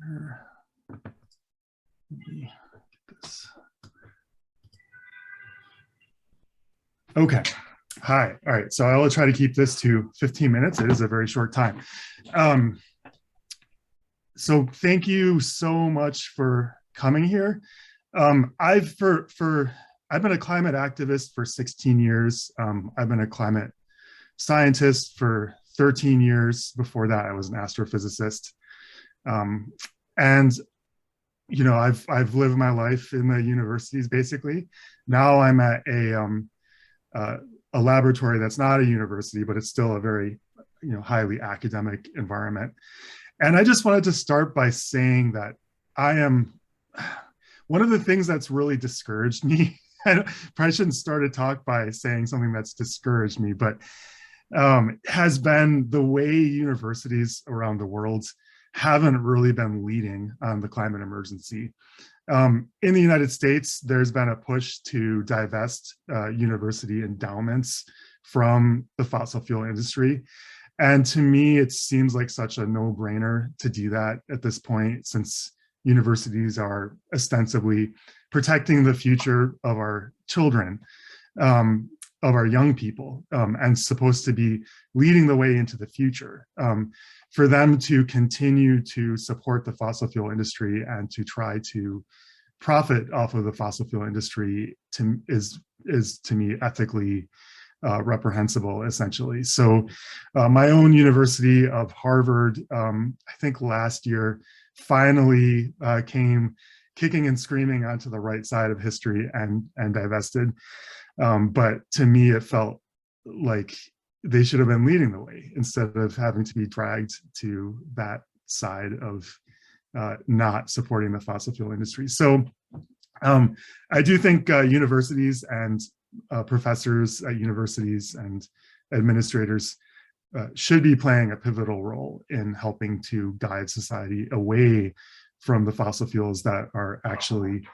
Sure. Let me get this. Okay. Hi. All right. So I will try to keep this to 15 minutes. It is a very short time. So thank you so much for coming here. I've been a climate activist for 16 years. I've been a climate scientist for 13 years. Before that, I was an astrophysicist. And you know, I've lived my life in the universities basically. Now I'm at a laboratory that's not a university, but it's still a very, you know, highly academic environment. And I just wanted to start by saying that I am one of the things that's really discouraged me. I probably shouldn't start a talk by saying something that's discouraged me, but has been the way universities around the world haven't really been leading on the climate emergency. In the United States, there's been a push to divest university endowments from the fossil fuel industry. And to me, it seems like such a no-brainer to do that at this point, since universities are ostensibly protecting the future of our children, of our young people, and supposed to be leading the way into the future. For them to continue to support the fossil fuel industry and to try to profit off of the fossil fuel industry is to me ethically reprehensible, essentially. So my own university of Harvard, I think last year, finally came kicking and screaming onto the right side of history and divested. But to me, it felt like they should have been leading the way instead of having to be dragged to that side of not supporting the fossil fuel industry. So I do think universities and professors at universities and administrators should be playing a pivotal role in helping to guide society away from the fossil fuels that are actually,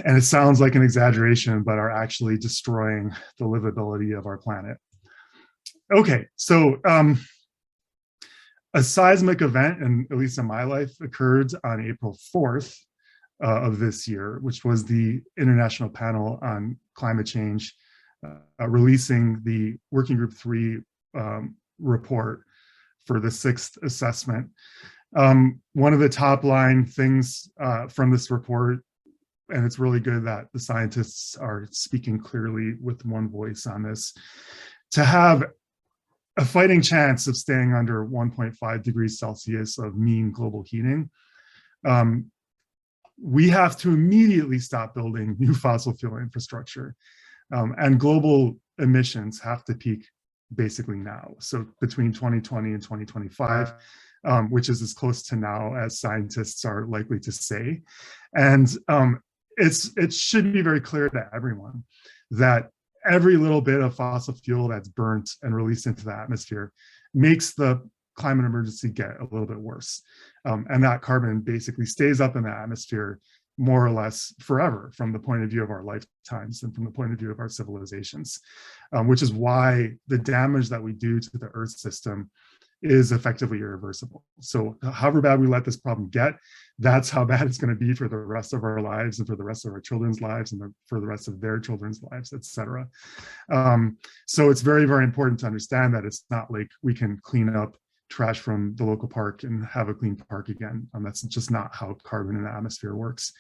and it sounds like an exaggeration, but are actually destroying the livability of our planet. Okay, so a seismic event, and at least in my life, occurred on April 4th of this year, which was the International Panel on Climate Change releasing the Working Group 3 report for the 6th assessment. One of the top line things from this report, and it's really good that the scientists are speaking clearly with one voice on this, to have a fighting chance of staying under 1.5 degrees Celsius of mean global heating, we have to immediately stop building new fossil fuel infrastructure. And global emissions have to peak basically now. So between 2020 and 2025, which is as close to now as scientists are likely to say. And it should be very clear to everyone that every little bit of fossil fuel that's burnt and released into the atmosphere makes the climate emergency get a little bit worse. And that carbon basically stays up in the atmosphere more or less forever from the point of view of our lifetimes and from the point of view of our civilizations, which is why the damage that we do to the Earth system is effectively irreversible. So however bad we let this problem get, that's how bad it's going to be for the rest of our lives and for the rest of our children's lives and for the rest of their children's lives, et cetera. So it's very, very important to understand that it's not like we can clean up trash from the local park and have a clean park again. That's just not how carbon in the atmosphere works.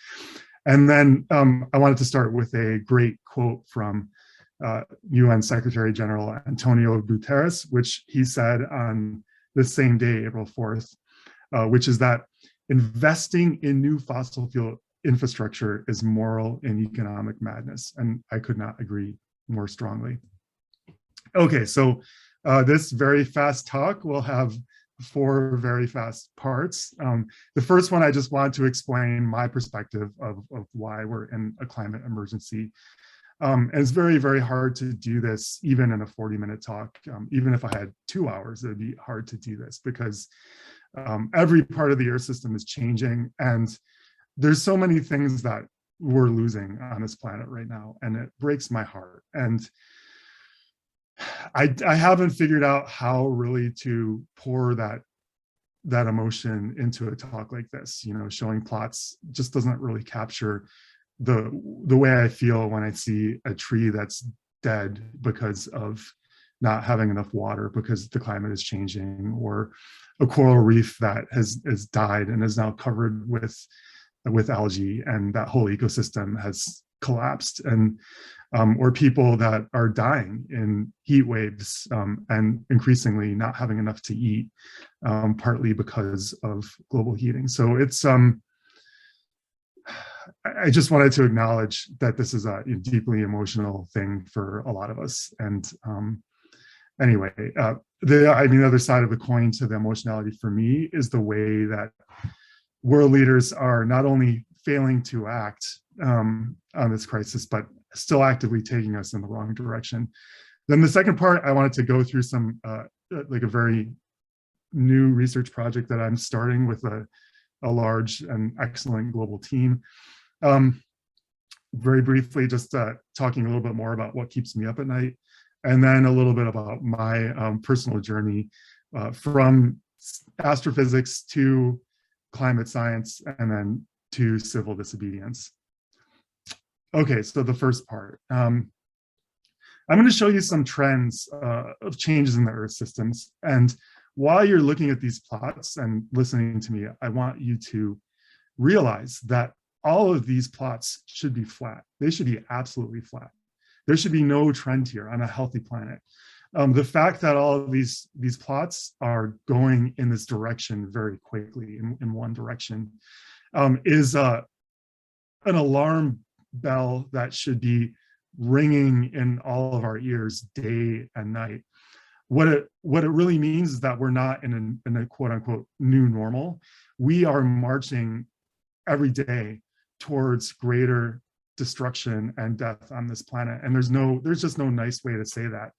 And then I wanted to start with a great quote from UN Secretary General Antonio Guterres, which he said on the same day, April 4th, which is that investing in new fossil fuel infrastructure is moral and economic madness. And I could not agree more strongly. Okay, so this very fast talk will have 4 very fast parts. The first one, I just want to explain my perspective of why we're in a climate emergency. And it's very, very hard to do this even in a 40-minute talk. Even if I had 2 hours, it'd be hard to do this because every part of the Earth system is changing. And there's so many things that we're losing on this planet right now. And it breaks my heart. And I haven't figured out how really to pour that emotion into a talk like this. Showing plots just doesn't really capture the way I feel when I see a tree that's dead because of not having enough water because the climate is changing, or a coral reef that has died and is now covered with algae, and that whole ecosystem has collapsed, and or people that are dying in heat waves, and increasingly not having enough to eat, partly because of global heating. So it's I just wanted to acknowledge that this is a deeply emotional thing for a lot of us. And anyway, the other side of the coin to the emotionality for me is the way that world leaders are not only failing to act on this crisis, but still actively taking us in the wrong direction. Then the second part, I wanted to go through some like a very new research project that I'm starting with a large and excellent global team. Very briefly, just talking a little bit more about what keeps me up at night, and then a little bit about my personal journey from astrophysics to climate science, and then to civil disobedience. Okay, so the first part. I'm going to show you some trends of changes in the Earth systems. And while you're looking at these plots and listening to me, I want you to realize that all of these plots should be flat. They should be absolutely flat. There should be no trend here on a healthy planet. The fact that all of these plots are going in this direction very quickly, in one direction, is an alarm bell that should be ringing in all of our ears day and night. What it really means is that we're not in a quote unquote new normal. We are marching every day towards greater destruction and death on this planet. And there's just no nice way to say that.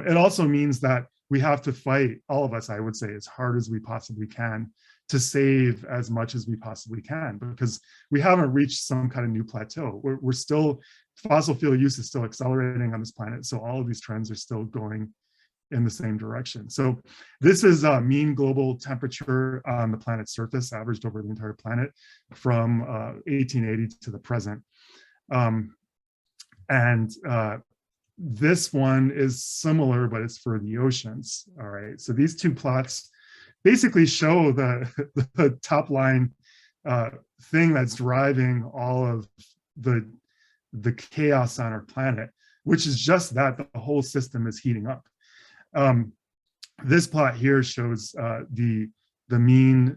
It also means that we have to fight, all of us, I would say, as hard as we possibly can to save as much as we possibly can, because we haven't reached some kind of new plateau. We're still, fossil fuel use is still accelerating on this planet. So all of these trends are still going in the same direction. So this is mean global temperature on the planet's surface, averaged over the entire planet from 1880 to the present. This one is similar, but it's for the oceans. All right, so these two plots basically show the top line thing that's driving all of the chaos on our planet, which is just that the whole system is heating up. This plot here shows the mean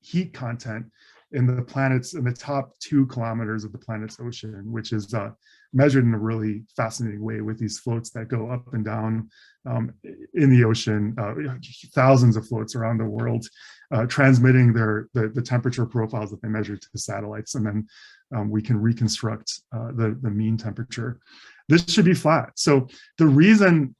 heat content in the top 2 kilometers of the planet's ocean, which is measured in a really fascinating way with these floats that go up and down in the ocean, thousands of floats around the world, transmitting the temperature profiles that they measure to the satellites, and then we can reconstruct the mean temperature. This should be flat. So the reason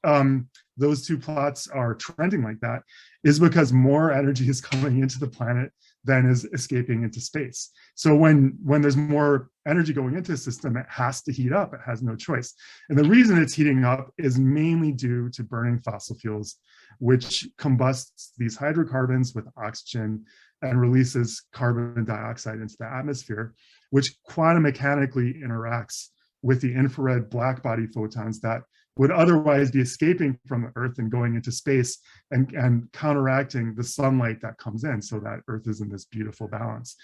those two plots are trending like that is because more energy is coming into the planet than is escaping into space. So when there's more energy going into the system, it has to heat up. It has no choice. And the reason it's heating up is mainly due to burning fossil fuels, which combusts these hydrocarbons with oxygen and releases carbon dioxide into the atmosphere, which quantum mechanically interacts with the infrared black body photons that would otherwise be escaping from the Earth and going into space and counteracting the sunlight that comes in, so that Earth is in this beautiful balance.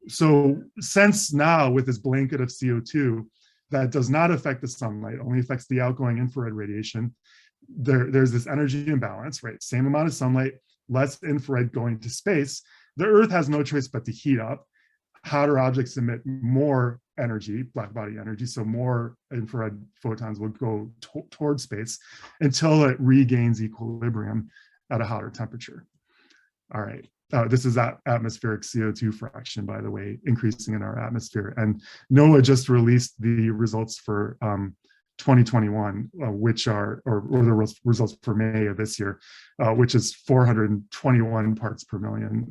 So since now, with this blanket of CO2 that does not affect the sunlight, only affects the outgoing infrared radiation, there's this energy imbalance, right? Same amount of sunlight, less infrared going to space. The Earth has no choice but to heat up. Hotter objects emit more energy, black body energy, so more infrared photons will go towards space until it regains equilibrium at a hotter temperature. All right, this is that atmospheric CO2 fraction, by the way, increasing in our atmosphere. And NOAA just released the results for 2021, which are, or the results for May of this year, which is 421 parts per million,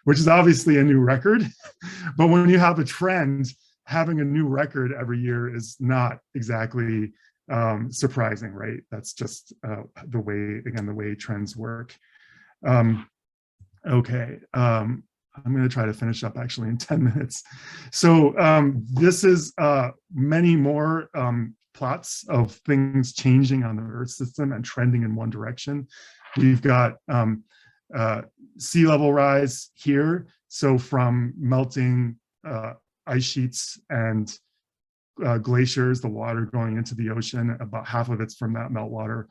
which is obviously a new record. But when you have a trend, having a new record every year is not exactly surprising, right? That's just the way trends work. Um, okay, I'm going to try to finish up actually in 10 minutes. So this is many more plots of things changing on the Earth system and trending in one direction. We've got sea level rise here. So from melting ice sheets and glaciers, the water going into the ocean, about half of it's from that meltwater.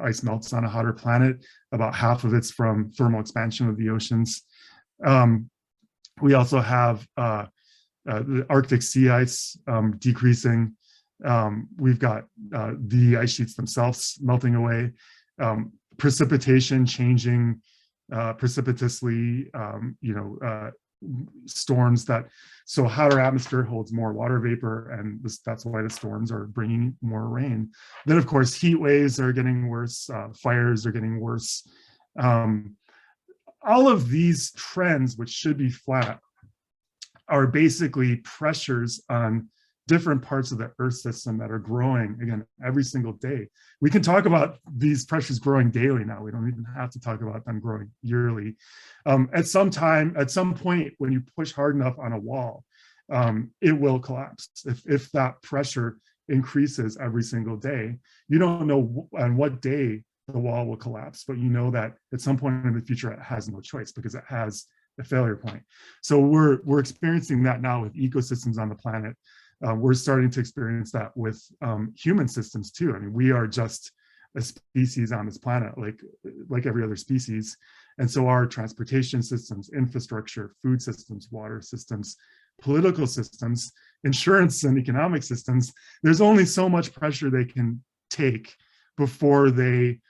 Ice melts on a hotter planet. About half of it's from thermal expansion of the oceans. We also have the Arctic sea ice decreasing. We've got the ice sheets themselves melting away. Precipitation changing precipitously, storms so hotter atmosphere holds more water vapor, and that's why the storms are bringing more rain. Then of course heat waves are getting worse, fires are getting worse. All of these trends, which should be flat, are basically pressures on different parts of the Earth system that are growing, again, every single day. We can talk about these pressures growing daily now. We don't even have to talk about them growing yearly. At some point, when you push hard enough on a wall, it will collapse. If that pressure increases every single day, you don't know on what day the wall will collapse, but you know that at some point in the future, it has no choice because it has a failure point. So we're experiencing that now with ecosystems on the planet. We're starting to experience that with human systems too. I mean, we are just a species on this planet, like every other species. And so our transportation systems, infrastructure, food systems, water systems, political systems, insurance and economic systems, there's only so much pressure they can take before they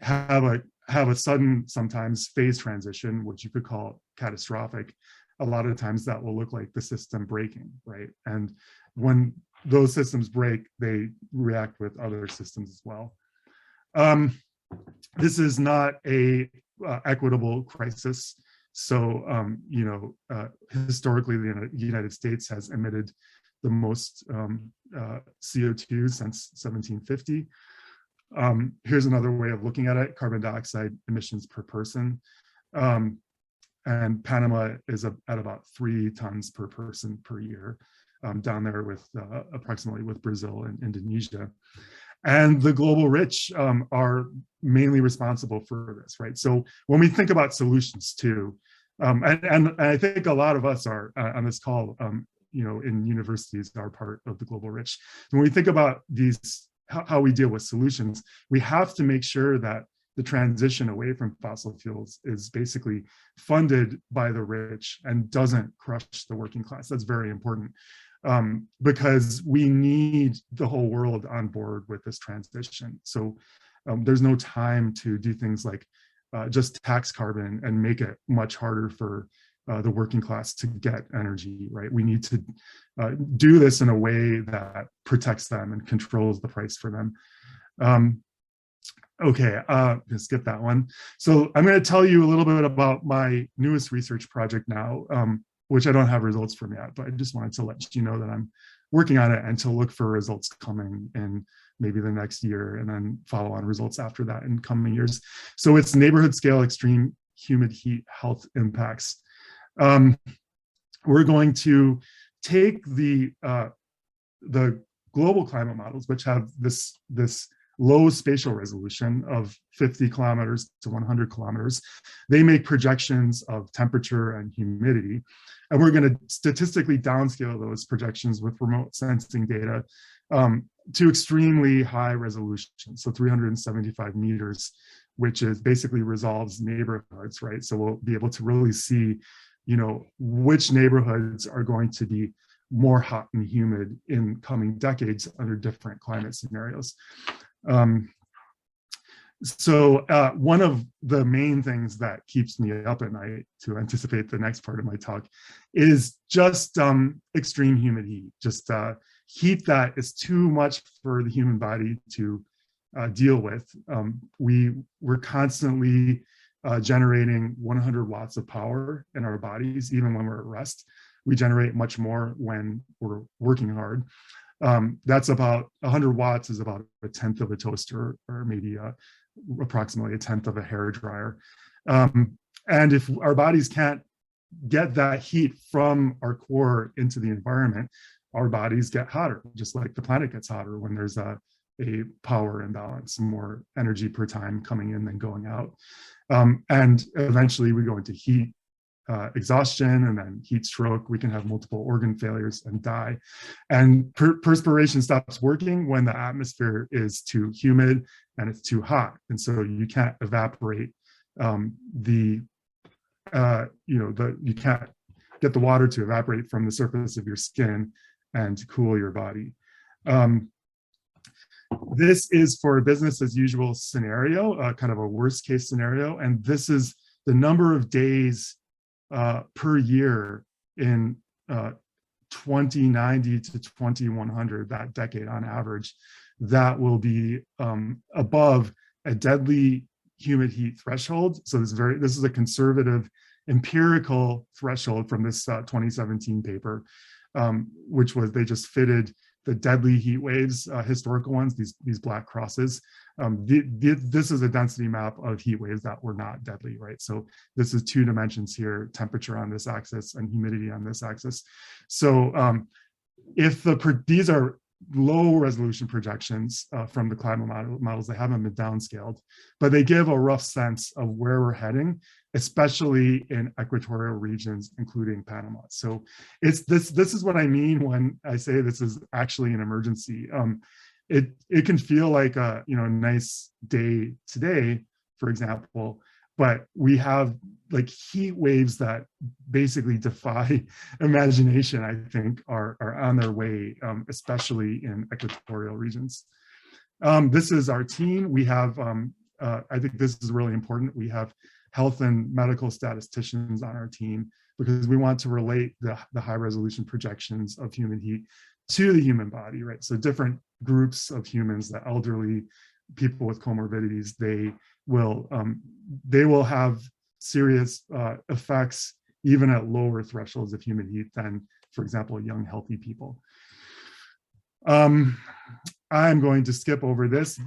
have a sudden, sometimes phase transition, which you could call catastrophic. A lot of times that will look like the system breaking, right? And when those systems break, they react with other systems as well. This is not a equitable crisis. So, historically, the United States has emitted the most CO2 since 1750. Here's another way of looking at it: carbon dioxide emissions per person. And Panama is at about 3 tons per person per year, down there with approximately with Brazil and Indonesia. And the global rich are mainly responsible for this, right? So when we think about solutions too, and I think a lot of us are on this call, in universities are part of the global rich. When we think about how we deal with solutions, we have to make sure that the transition away from fossil fuels is basically funded by the rich and doesn't crush the working class. That's very important, because we need the whole world on board with this transition. So there's no time to do things like just tax carbon and make it much harder for the working class to get energy, right? We need to do this in a way that protects them and controls the price for them. Okay, skip that one. So I'm going to tell you a little bit about my newest research project now, which I don't have results from yet, but I just wanted to let you know that I'm working on it and to look for results coming in maybe the next year, and then follow on results after that in coming years. So it's neighborhood scale extreme humid heat health impacts. We're going to take the global climate models, which have this low spatial resolution of 50 kilometers to 100 kilometers. They make projections of temperature and humidity. And we're going to statistically downscale those projections with remote sensing data to extremely high resolution, so 375 meters, which is basically resolves neighborhoods, right? So we'll be able to really see, which neighborhoods are going to be more hot and humid in coming decades under different climate scenarios. So one of the main things that keeps me up at night, to anticipate the next part of my talk, is just extreme humid heat, just heat that is too much for the human body to deal with. We're constantly generating 100 watts of power in our bodies, even when we're at rest. We generate much more when we're working hard. That's about 100 watts is about a tenth of a toaster, or maybe approximately a tenth of a hair dryer. And if our bodies can't get that heat from our core into the environment, our bodies get hotter, just like the planet gets hotter when there's a power imbalance, more energy per time coming in than going out. And eventually we go into heat exhaustion and then heat stroke. We can have multiple organ failures and die. And perspiration stops working when the atmosphere is too humid and it's too hot. And so you can't evaporate you can't get the water to evaporate from the surface of your skin and cool your body. This is for a business as usual scenario, kind of a worst case scenario. And this is the number of days per year in 2090 to 2100, that decade on average, that will be above a deadly humid heat threshold. So this is a conservative empirical threshold from this 2017 paper, which was, they just fitted the deadly heat waves, historical ones, these black crosses. This is a density map of heat waves that were not deadly, right? So this is 2 dimensions here, temperature on this axis and humidity on this axis. So if these are low resolution projections from the climate models, they haven't been downscaled, but they give a rough sense of where we're heading, especially in equatorial regions, including Panama. So this is what I mean when I say this is actually an emergency. It can feel like a nice day today, for example, but we have like heat waves that basically defy imagination, I think, are on their way, especially in equatorial regions. This is our team. We have, I think this is really important, we have health and medical statisticians on our team because we want to relate the high resolution projections of human heat to the human body, right? So different groups of humans, the elderly, people with comorbidities, they will have serious effects even at lower thresholds of human heat than, for example, young, healthy people. I'm going to skip over this.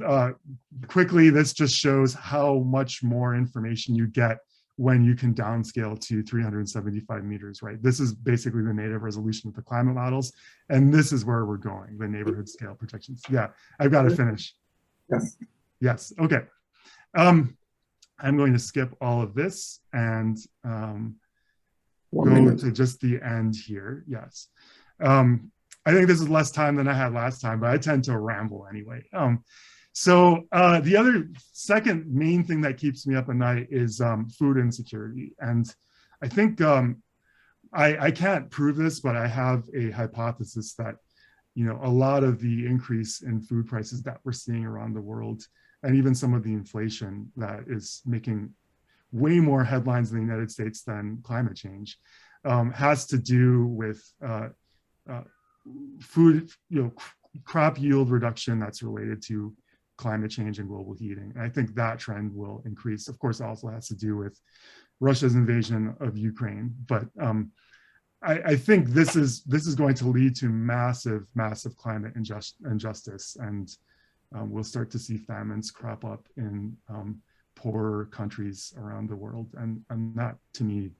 Quickly, this just shows how much more information you get when you can downscale to 375 meters, right? This is basically the native resolution of the climate models, and this is where we're going, the neighborhood scale projections. Yeah, I've got to finish. Yes. Yes, okay. I'm going to skip all of this and go to just the end here. Yes. I think this is less time than I had last time, but I tend to ramble anyway. So the other second main thing that keeps me up at night is food insecurity. And I think I can't prove this, but I have a hypothesis that a lot of the increase in food prices that we're seeing around the world, and even some of the inflation that is making way more headlines in the United States than climate change, has to do with food, crop yield reduction that's related to climate change and global heating. And I think that trend will increase. Of course, it also has to do with Russia's invasion of Ukraine. But I think this is going to lead to massive climate injustice, and we'll start to see famines crop up in poorer countries around the world, and that to me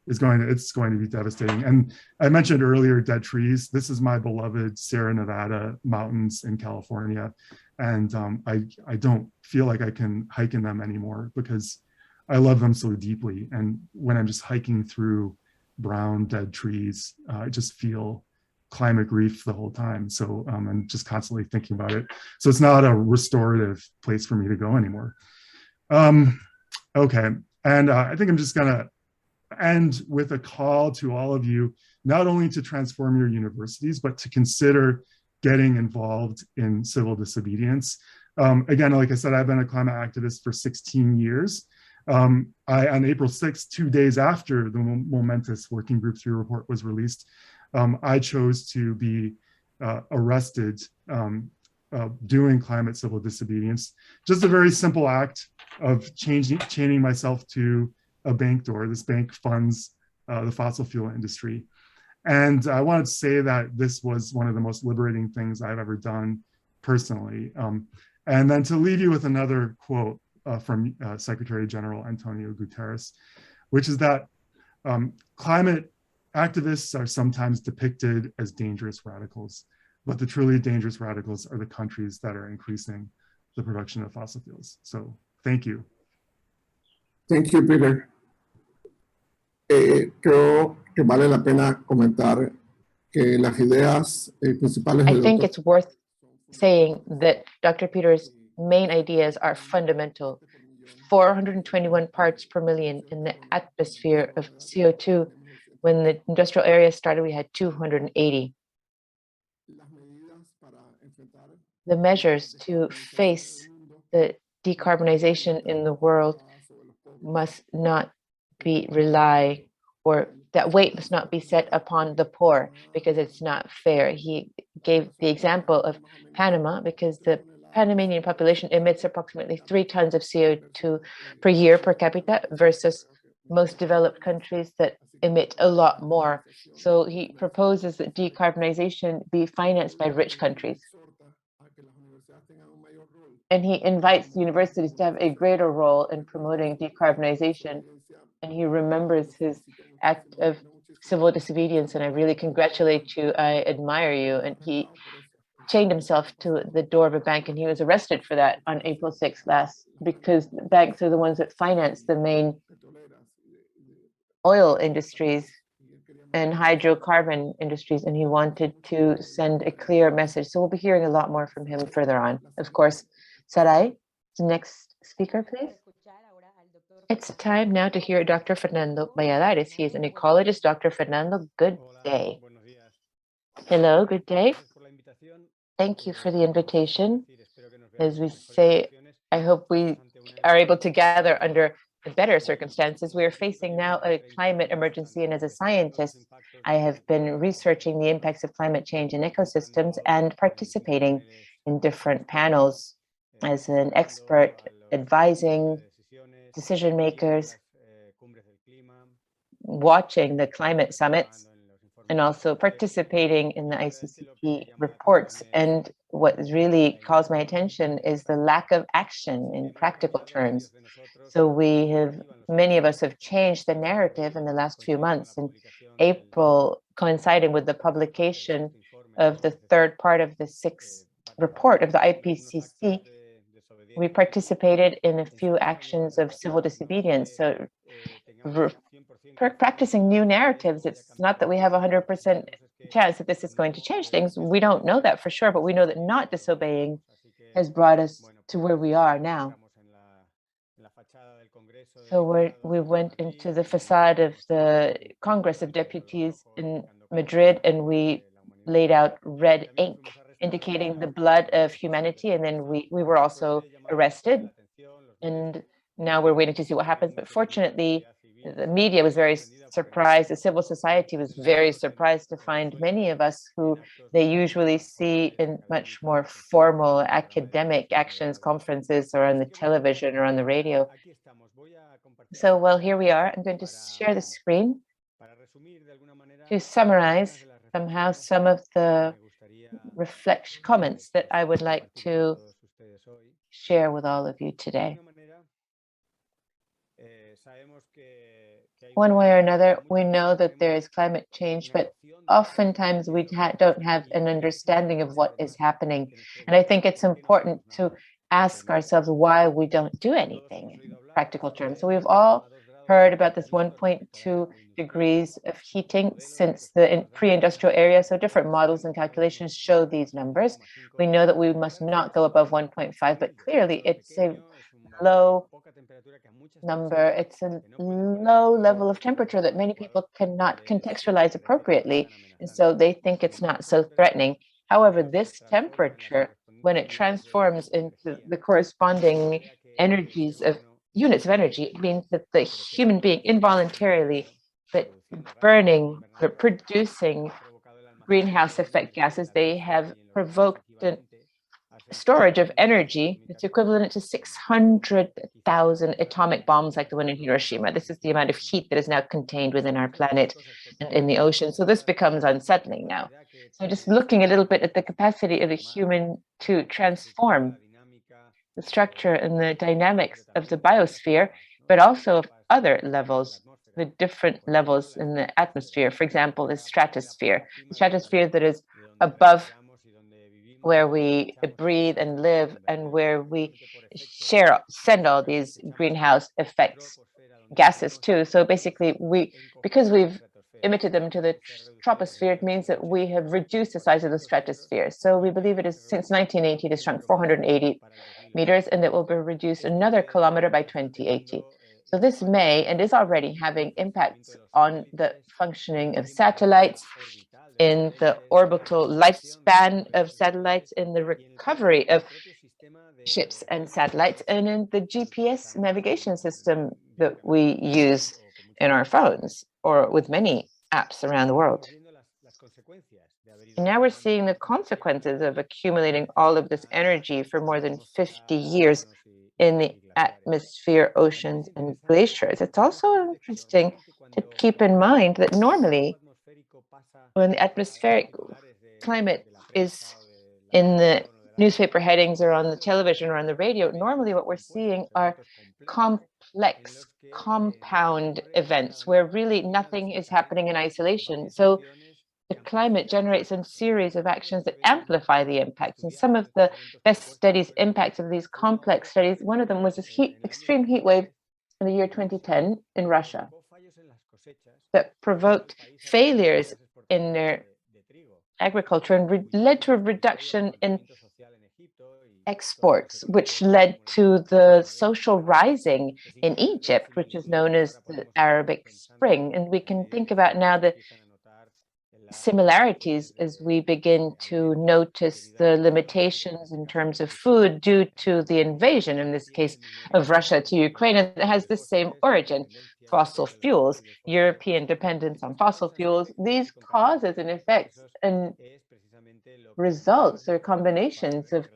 is going to be devastating. And I mentioned earlier dead trees. This is my beloved Sierra Nevada mountains in California, and I don't feel like I can hike in them anymore because I love them so deeply. And when I'm just hiking through brown dead trees, I just feel climate grief the whole time. So I'm just constantly thinking about it. So it's not a restorative place for me to go anymore. Okay, and I think I'm just gonna end with a call to all of you, not only to transform your universities, but to consider getting involved in civil disobedience. Again, like I said, I've been a climate activist for 16 years. On April 6th, 2 days after the momentous Working Group 3 report was released, I chose to be arrested doing climate civil disobedience. Just a very simple act of chaining myself to a bank door. This bank funds the fossil fuel industry. And I wanted to say that this was one of the most liberating things I've ever done personally. And then to leave you with another quote from Secretary General Antonio Guterres, which is that climate activists are sometimes depicted as dangerous radicals, but the truly dangerous radicals are the countries that are increasing the production of fossil fuels. So thank you. Thank you, Peter. Creo que vale la pena comentar que las ideas principales I think it's worth saying that Dr. Peter's main ideas are fundamental. 421 parts per million in the atmosphere of CO2. When the industrial area started, we had 280. The measures to face the decarbonization in the world must not be that weight must not be set upon the poor, because it's not fair. He gave the example of Panama, because the Panamanian population emits approximately 3 tons of CO2 per year per capita versus most developed countries that emit a lot more. So he proposes that decarbonization be financed by rich countries. And he invites universities to have a greater role in promoting decarbonization. And he remembers his act of civil disobedience, and I really congratulate you. I admire you. And he chained himself to the door of a bank, and he was arrested for that on April 6th last, because banks are the ones that finance the main oil industries and hydrocarbon industries, and he wanted to send a clear message. So we'll be hearing a lot more from him further on. Of course, Sarai, the next speaker, please. It's time now to hear Dr. Fernando Bayadis. He is an ecologist. Dr. Fernando, good day. Hello, good day. Thank you for the invitation. As we say, I hope we are able to gather under better circumstances. We are facing now a climate emergency, and as a scientist, I have been researching the impacts of climate change in ecosystems and participating in different panels as an expert, advising decision makers, watching the climate summits, and also participating in the ICCP reports. And what really calls my attention is the lack of action in practical terms. So many of us have changed the narrative in the last few months. In April, coinciding with the publication of the third part of the 6th report of the IPCC, we participated in a few actions of civil disobedience. So practicing new narratives, it's not that we have 100% chance that this is going to change things. We don't know that for sure, but we know that not disobeying has brought us to where we are now. So we went into the facade of the Congress of Deputies in Madrid, and we laid out red ink indicating the blood of humanity, and then we were also arrested, and now we're waiting to see what happens. But fortunately, the media was very surprised, the civil society was very surprised to find many of us who they usually see in much more formal academic actions, conferences, or on the television or on the radio. So, well, here we are. I'm going to share the screen to summarize somehow some of the comments that I would like to share with all of you today. One way or another, we know that there is climate change, but oftentimes we don't have an understanding of what is happening. And I think it's important to ask ourselves why we don't do anything in practical terms. So we've all heard about this 1.2 degrees of heating since the pre-industrial era. So different models and calculations show these numbers. We know that we must not go above 1.5, but clearly it's a low number. It's a low level of temperature that many people cannot contextualize appropriately. And so they think it's not so threatening. However, this temperature, when it transforms into the corresponding units of energy, it means that the human being involuntarily, but burning or producing greenhouse effect gases, they have provoked an storage of energy that's equivalent to 600,000 atomic bombs like the one in Hiroshima. This is the amount of heat that is now contained within our planet and in the ocean. So this becomes unsettling now. So just looking a little bit at the capacity of the human to transform the structure and the dynamics of the biosphere, but also of other levels, the different levels in the atmosphere. For example, the stratosphere that is above where we breathe and live and where we send all these greenhouse effects gases too. So basically, because we've emitted them to the troposphere, it means that we have reduced the size of the stratosphere. So we believe it is, since 1980, it has shrunk 480 meters, and it will be reduced another kilometer by 2080. So this may and is already having impacts on the functioning of satellites, in the orbital lifespan of satellites, in the recovery of ships and satellites, and in the GPS navigation system that we use in our phones or with many apps around the world. And now we're seeing the consequences of accumulating all of this energy for more than 50 years in the atmosphere, oceans, and glaciers. It's also interesting to keep in mind that normally, when the atmospheric climate is in the newspaper headings or on the television or on the radio, normally what we're seeing are complex, compound events where really nothing is happening in isolation. So the climate generates a series of actions that amplify the impacts. And some of the best studies, impacts of these complex studies, one of them was this extreme heat wave in the year 2010 in Russia that provoked failures in their agriculture and led to a reduction in exports, which led to the social rising in Egypt, which is known as the Arabic Spring. And we can think about now the similarities as we begin to notice the limitations in terms of food due to the invasion, in this case of Russia to Ukraine, and it has the same origin. Fossil fuels, European dependence on fossil fuels, these causes and effects and results or combinations of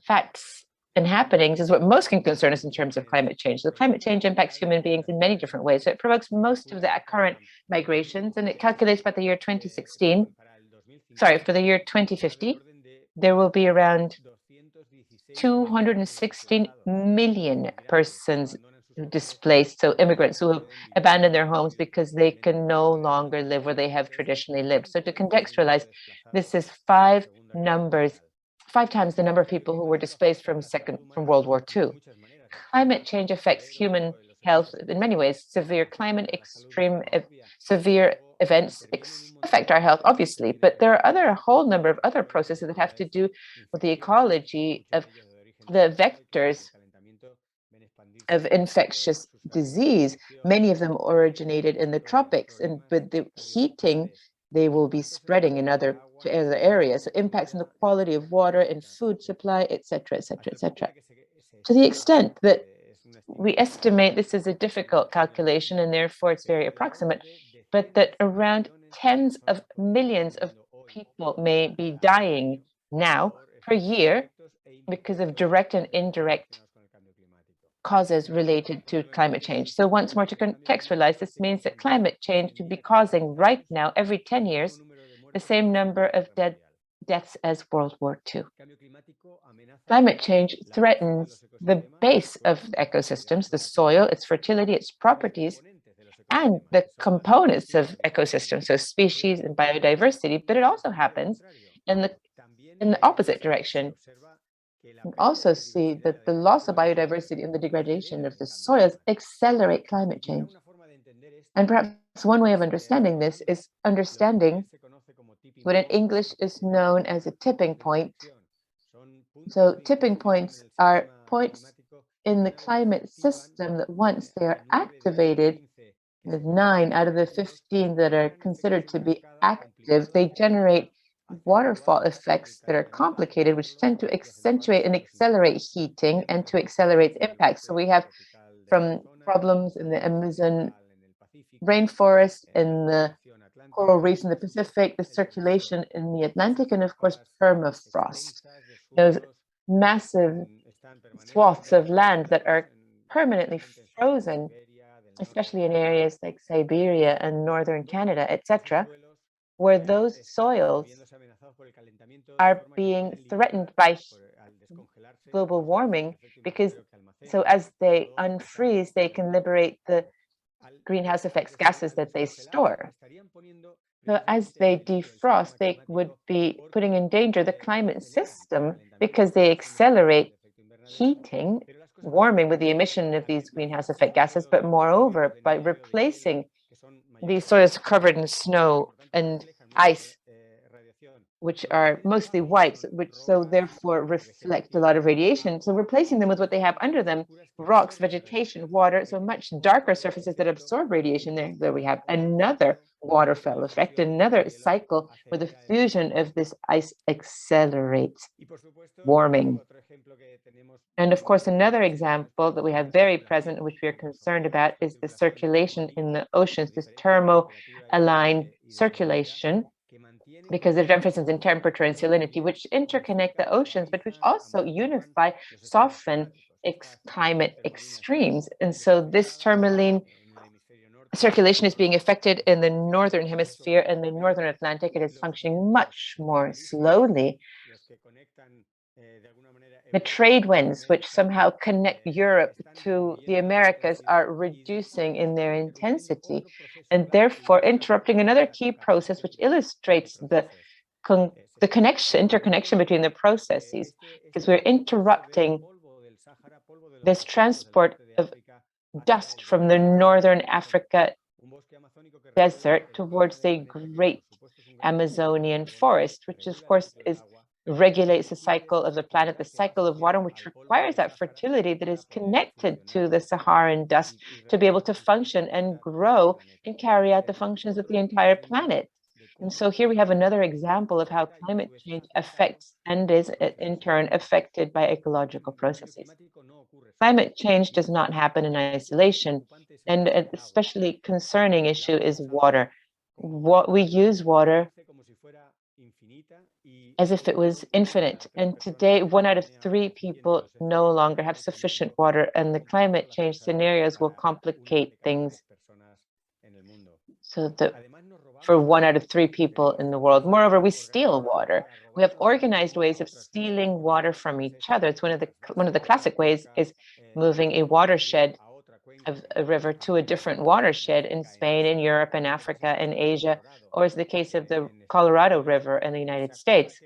facts and happenings is what most can concern us in terms of climate change. So climate change impacts human beings in many different ways. So it provokes most of the current migrations, and it calculates by the year 2050, there will be around 216 million persons displaced, so immigrants who have abandoned their homes because they can no longer live where they have traditionally lived. So to contextualize, this is five times the number of people who were displaced from World War II. Climate change affects human health in many ways. Severe events affect our health, obviously, but there are a whole number of other processes that have to do with the ecology of the vectors of infectious disease. Many of them originated in the tropics, and with the heating, they will be spreading in other areas. So impacts on the quality of water and food supply, etc., etc., etc. To the extent that we estimate, this is a difficult calculation and therefore it's very approximate, but that around tens of millions of people may be dying now per year because of direct and indirect causes related to climate change. So once more, to contextualize, this means that climate change could be causing right now, every 10 years, the same number of deaths as World War II. Climate change threatens the base of ecosystems, the soil, its fertility, its properties, and the components of ecosystems, so species and biodiversity, but it also happens in the opposite direction. We also see that the loss of biodiversity and the degradation of the soils accelerate climate change. And perhaps one way of understanding this is understanding what in English is known as a tipping point. So tipping points are points in the climate system that once they are activated, the 9 out of the 15 that are considered to be active, they generate waterfall effects that are complicated, which tend to accentuate and accelerate heating and to accelerate impacts. So we have from problems in the Amazon rainforest, in the coral reefs in the Pacific, the circulation in the Atlantic, and of course, permafrost. those massive swaths of land that are permanently frozen, especially in areas like Siberia and northern Canada, etc., where those soils are being threatened by global warming because so as they unfreeze, they can liberate the greenhouse effects gases that they store. So as they defrost, they would be putting in danger the climate system because they accelerate heating, warming with the emission of these greenhouse effect gases, but moreover, by replacing these soils covered in snow and ice, which are mostly white, which so therefore reflect a lot of radiation. So replacing them with what they have under them, rocks, vegetation, water, so much darker surfaces that absorb radiation. There we have another waterfall effect, another cycle where the fusion of this ice accelerates warming. And of course, another example that we have very present, which we are concerned about, is the circulation in the oceans, this thermo-aligned circulation, because there's emphasis in temperature and salinity, which interconnect the oceans, but which also unify, soften climate extremes. And so this tourmaline circulation is being affected in the northern hemisphere and the northern Atlantic. It is functioning much more slowly. The trade winds, which somehow connect Europe to the Americas, are reducing in their intensity and therefore interrupting another key process, which illustrates the interconnection between the processes, because we're interrupting this transport of dust from the northern Africa desert towards the great Amazonian forest, which of course regulates the cycle of the planet, the cycle of water, which requires that fertility that is connected to the Saharan dust to be able to function and grow and carry out the functions of the entire planet. And so here we have another example of how climate change affects and is in turn affected by ecological processes. Climate change does not happen in isolation, and an especially concerning issue is water. We use water as if it was infinite. And today, 1 out of 3 people no longer have sufficient water, and the climate change scenarios will complicate things so that for 1 out of 3 people in the world. Moreover, we steal water. We have organized ways of stealing water from each other. It's one of the classic ways is moving a watershed of a river to a different watershed in Spain, in Europe, in Africa, in Asia, or is the case of the Colorado River in the United States.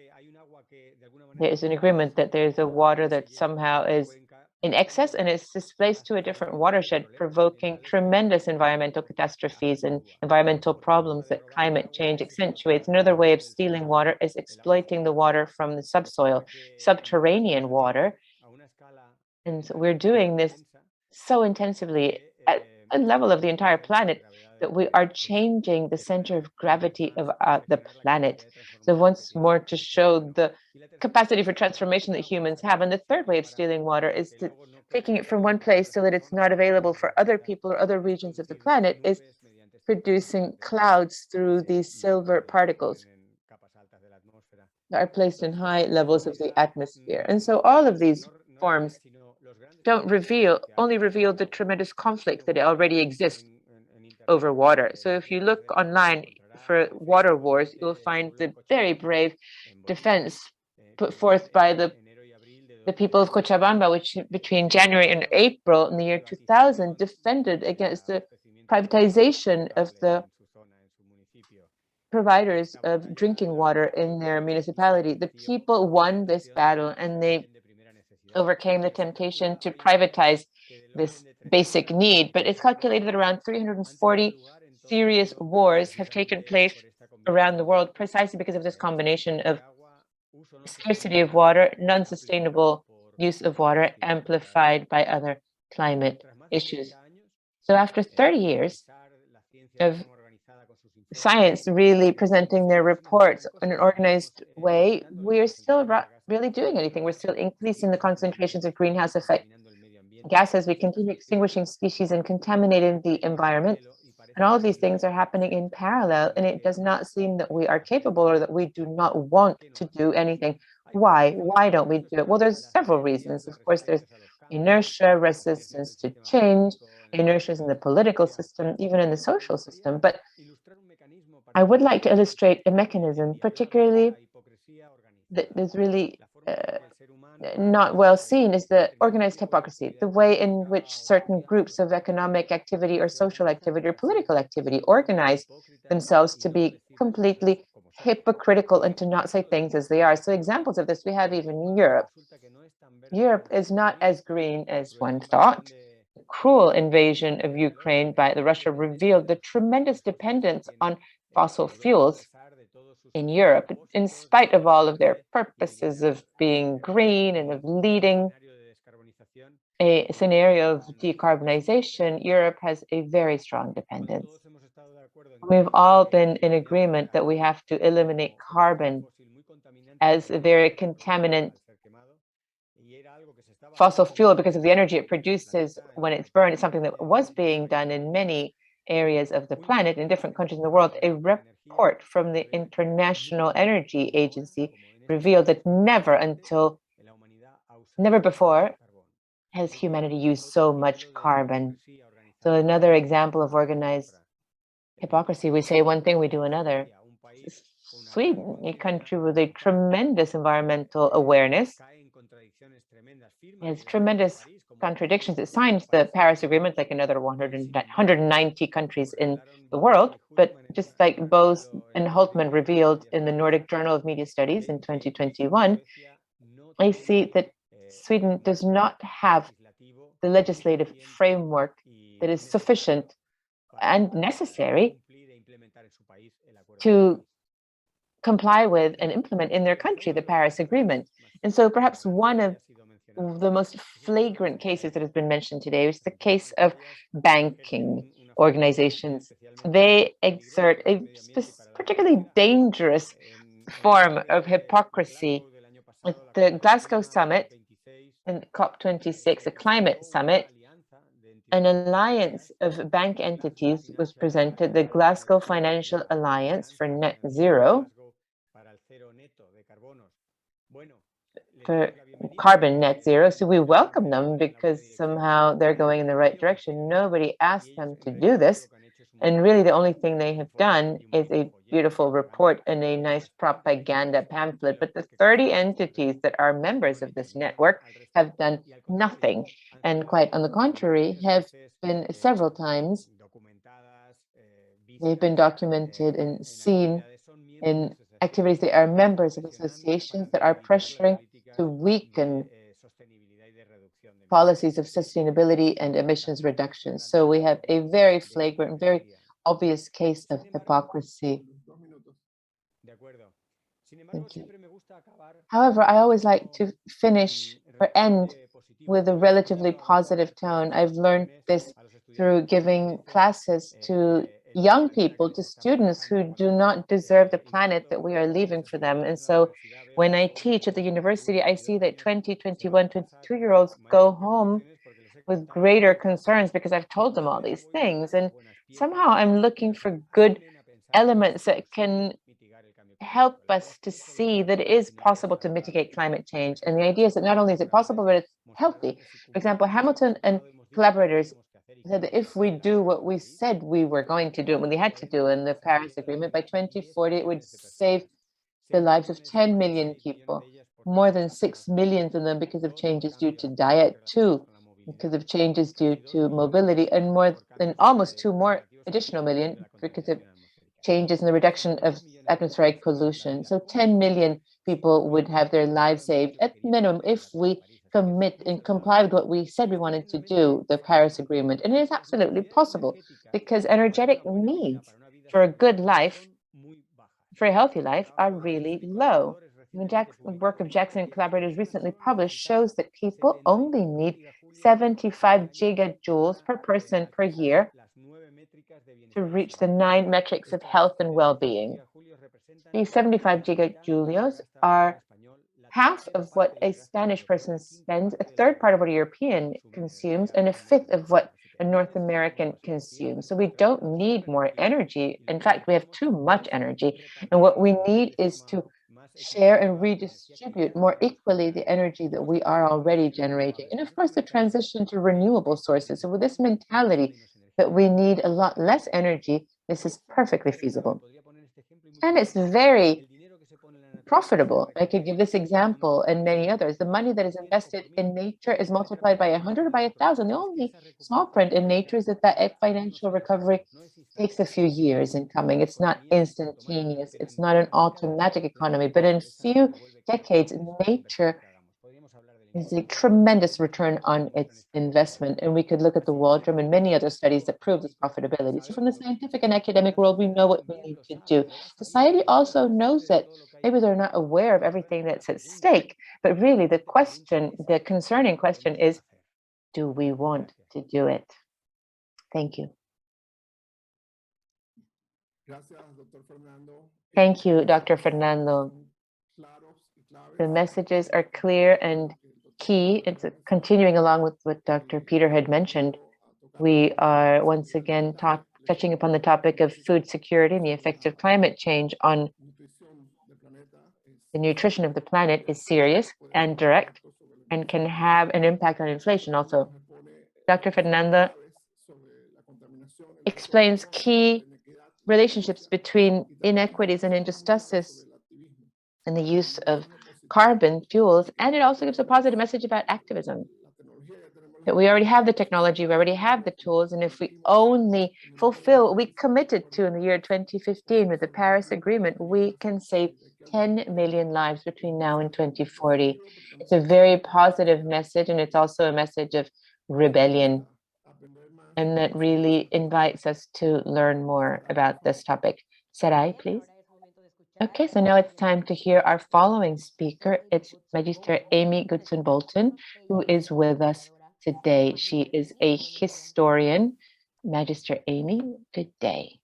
There is an agreement that there's a water that somehow is in excess and is displaced to a different watershed, provoking tremendous environmental catastrophes and environmental problems that climate change accentuates. Another way of stealing water is exploiting the water from the subsoil, subterranean water. And so we're doing this so intensively at a level of the entire planet that we are changing the center of gravity of the planet. So once more, to show the capacity for transformation that humans have. And the third way of stealing water is taking it from one place so that it's not available for other people or other regions of the planet, is producing clouds through these silver particles that are placed in high levels of the atmosphere. And so all of these forms only reveal the tremendous conflict that already exists over water. So if you look online for water wars, you'll find the very brave defense put forth by the people of Cochabamba, which between January and April in the year 2000 defended against the privatization of the providers of drinking water in their municipality. The people won this battle and they overcame the temptation to privatize this basic need. But it's calculated that around 340 serious wars have taken place around the world precisely because of this combination of scarcity of water, non-sustainable use of water, amplified by other climate issues. So after 30 years of science really presenting their reports in an organized way, we're still really doing anything. We're still increasing the concentrations of greenhouse effect gases. We continue extinguishing species and contaminating the environment. And all of these things are happening in parallel, and it does not seem that we are capable or that we do not want to do anything. Why? Why don't we do it? Well, there's several reasons. Of course, there's inertia, resistance to change, inertias in the political system, even in the social system. But I would like to illustrate a mechanism, particularly that is really not well seen, is the organized hypocrisy, the way in which certain groups of economic activity or social activity or political activity organize themselves to be completely hypocritical and to not say things as they are. So examples of this we have even in Europe. Europe is not as green as one thought. The cruel invasion of Ukraine by Russia revealed the tremendous dependence on fossil fuels in Europe, in spite of all of their purposes of being green and of leading a scenario of decarbonization. Europe has a very strong dependence. We've all been in agreement that we have to eliminate carbon as a very contaminant fossil fuel because of the energy it produces when it's burned. It's something that was being done in many areas of the planet, in different countries in the world. A report from the International Energy Agency revealed that never before has humanity used so much carbon. So another example of organized hypocrisy, we say one thing, we do another. Sweden, a country with a tremendous environmental awareness, has tremendous contradictions. It signed the Paris Agreement like another 190 countries in the world, but just like Bose and Holtman revealed in the Nordic Journal of Media Studies in 2021, I see that Sweden does not have the legislative framework that is sufficient and necessary to comply with and implement in their country the Paris Agreement. And so perhaps one of the most flagrant cases that has been mentioned today is the case of banking organizations. They exert a particularly dangerous form of hypocrisy. At the Glasgow summit and COP26, a climate summit, an alliance of bank entities was presented, the Glasgow Financial Alliance for Net Zero, for carbon net zero. So we welcome them because somehow they're going in the right direction. Nobody asked them to do this. And really the only thing they have done is a beautiful report and a nice propaganda pamphlet. But the 30 entities that are members of this network have done nothing. And quite on the contrary, have been several times, they've been documented and seen in activities. They are members of associations that are pressuring to weaken policies of sustainability and emissions reduction. So we have a very flagrant, very obvious case of hypocrisy. Thank you. However, I always like to finish or end with a relatively positive tone. I've learned this through giving classes to young people, to students who do not deserve the planet that we are leaving for them. And so when I teach at the university, I see that 20, 21, 22-year-olds go home with greater concerns because I've told them all these things. And somehow I'm looking for good elements that can help us to see that it is possible to mitigate climate change. And the idea is that not only is it possible, but it's healthy. For example, Hamilton and collaborators said that if we do what we said we were going to do, when we had to do in the Paris Agreement, by 2040, it would save the lives of 10 million people, more than 6 million of them because of changes due to diet, 2 because of changes due to mobility, and more than almost 2 more additional million because of changes in the reduction of atmospheric pollution. So 10 million people would have their lives saved at minimum if we commit and comply with what we said we wanted to do, the Paris Agreement. And it is absolutely possible because energetic needs for a good life, for a healthy life, are really low. The work of Jackson and collaborators recently published shows that people only need 75 gigajoules per person per year to reach the 9 metrics of health and well-being. These 75 gigajoules are half of what a Spanish person spends, a third part of what a European consumes, and a fifth of what a North American consumes. So we don't need more energy. In fact, we have too much energy. And what we need is to share and redistribute more equally the energy that we are already generating. And of course, the transition to renewable sources. So with this mentality that we need a lot less energy, this is perfectly feasible. And it's very profitable. I could give this example and many others. The money that is invested in nature is multiplied by 100 or by 1,000. The only small print in nature is that financial recovery takes a few years in coming. It's not instantaneous. It's not an automatic economy, but in few decades, nature is a tremendous return on its investment. And we could look at the Waldron and many other studies that prove this profitability. So from the scientific and academic world, we know what we need to do. Society also knows that. Maybe they're not aware of everything that's at stake, but really the concerning question is, do we want to do it? Thank you. Thank you, Dr. Fernando. The messages are clear and key. It's continuing along with what Dr. Peter had mentioned. We are once again touching upon the topic of food security and the effect of climate change on the nutrition of the planet is serious and direct and can have an impact on inflation also. Dr. Fernando explains key relationships between inequities and injustices in the use of carbon fuels, and it also gives a positive message about activism. That we already have the technology, we already have the tools, and if we only fulfill what we committed to in the year 2015 with the Paris Agreement, we can save 10 million lives between now and 2040. It's a very positive message, and it's also a message of rebellion, and that really invites us to learn more about this topic. Sarai, please. Okay, so now it's time to hear our following speaker. It's Magister Amy Goodson-Bolton, who is with us today. She is a historian. Magister Amy, good day.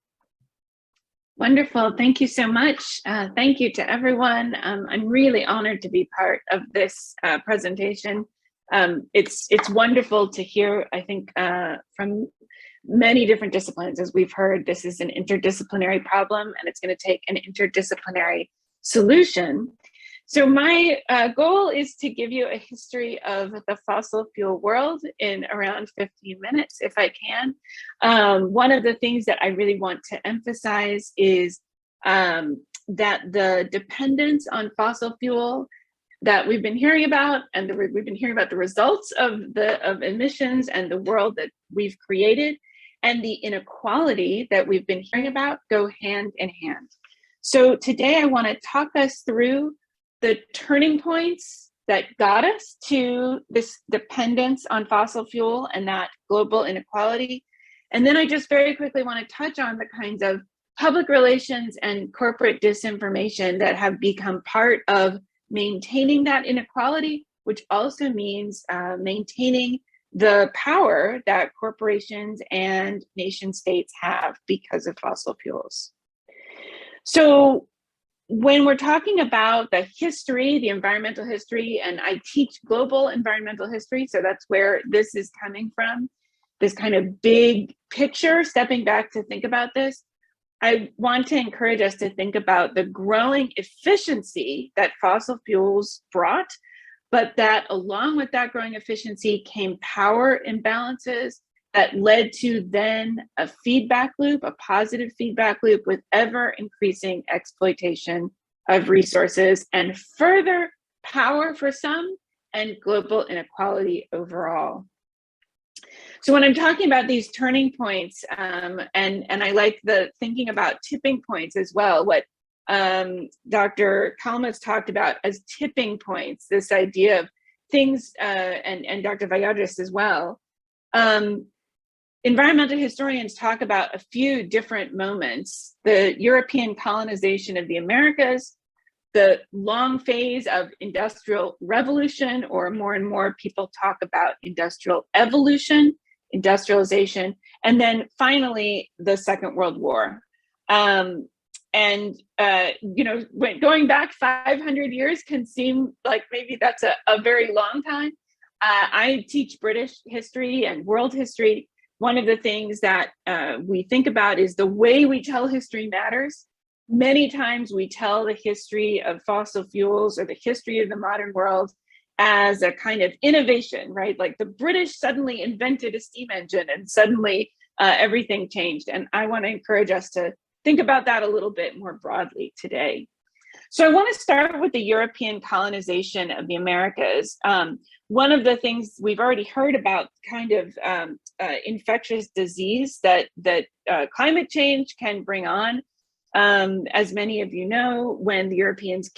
Wonderful. Thank you so much. Thank you to everyone. I'm really honored to be part of this presentation. It's wonderful to hear, I think, from many different disciplines. As we've heard, this is an interdisciplinary problem, and it's going to take an interdisciplinary solution. So my goal is to give you a history of the fossil fuel world in around 15 minutes, if I can. One of the things that I really want to emphasize is that the dependence on fossil fuel that we've been hearing about, and we've been hearing about the results of emissions and the world that we've created, and the inequality that we've been hearing about go hand in hand. So today I want to talk us through the turning points that got us to this dependence on fossil fuel and that global inequality. And then I just very quickly want to touch on the kinds of public relations and corporate disinformation that have become part of maintaining that inequality, which also means maintaining the power that corporations and nation states have because of fossil fuels. So when we're talking about the history, the environmental history, and I teach global environmental history, so that's where this is coming from, this kind of big picture, stepping back to think about this, I want to encourage us to think about the growing efficiency that fossil fuels brought, but that along with that growing efficiency came power imbalances that led to then a feedback loop, a positive feedback loop with ever increasing exploitation of resources and further power for some and global inequality overall. So when I'm talking about these turning points, and I like the thinking about tipping points as well, what Dr. Kalmas talked about as tipping points, this idea of things, and Dr. Bayadis as well. Environmental historians talk about a few different moments: the European colonization of the Americas, the long phase of industrial revolution, or more and more people talk about industrial evolution, industrialization, and then finally the Second World War. You know, going back 500 years can seem like maybe that's a very long time. I teach British history and world history. One of the things that we think about is the way we tell history matters. Many times we tell the history of fossil fuels or the history of the modern world as a kind of innovation, right? Like the British suddenly invented a steam engine and suddenly everything changed. And I want to encourage us to think about that a little bit more broadly today. So I want to start with the European colonization of the Americas. One of the things we've already heard about, kind of infectious disease that climate change can bring on. As many of you know, when the Europeans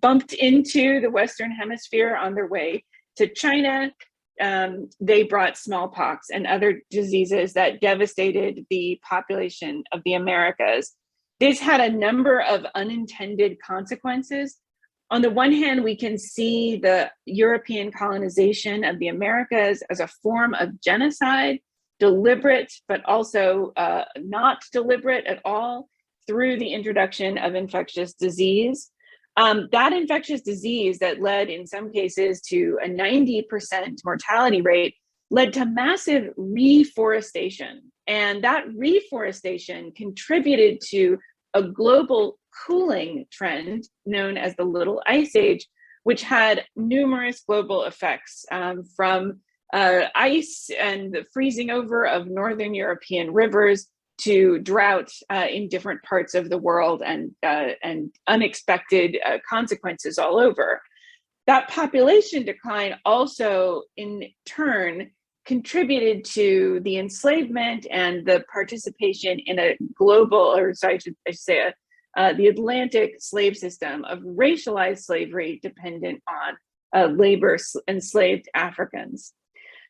bumped into the Western Hemisphere on their way to China, they brought smallpox and other diseases that devastated the population of the Americas. This had a number of unintended consequences. On the one hand, we can see the European colonization of the Americas as a form of genocide, deliberate, but also not deliberate at all, through the introduction of infectious disease. That infectious disease that led in some cases to a 90% mortality rate led to massive reforestation. And that reforestation contributed to a global cooling trend known as the Little Ice Age, which had numerous global effects, from ice and the freezing over of Northern European rivers to drought in different parts of the world, and unexpected consequences all over. That population decline also, in turn, contributed to the enslavement and the participation in a global, or sorry, I should say, the Atlantic slave system of racialized slavery dependent on labor enslaved Africans.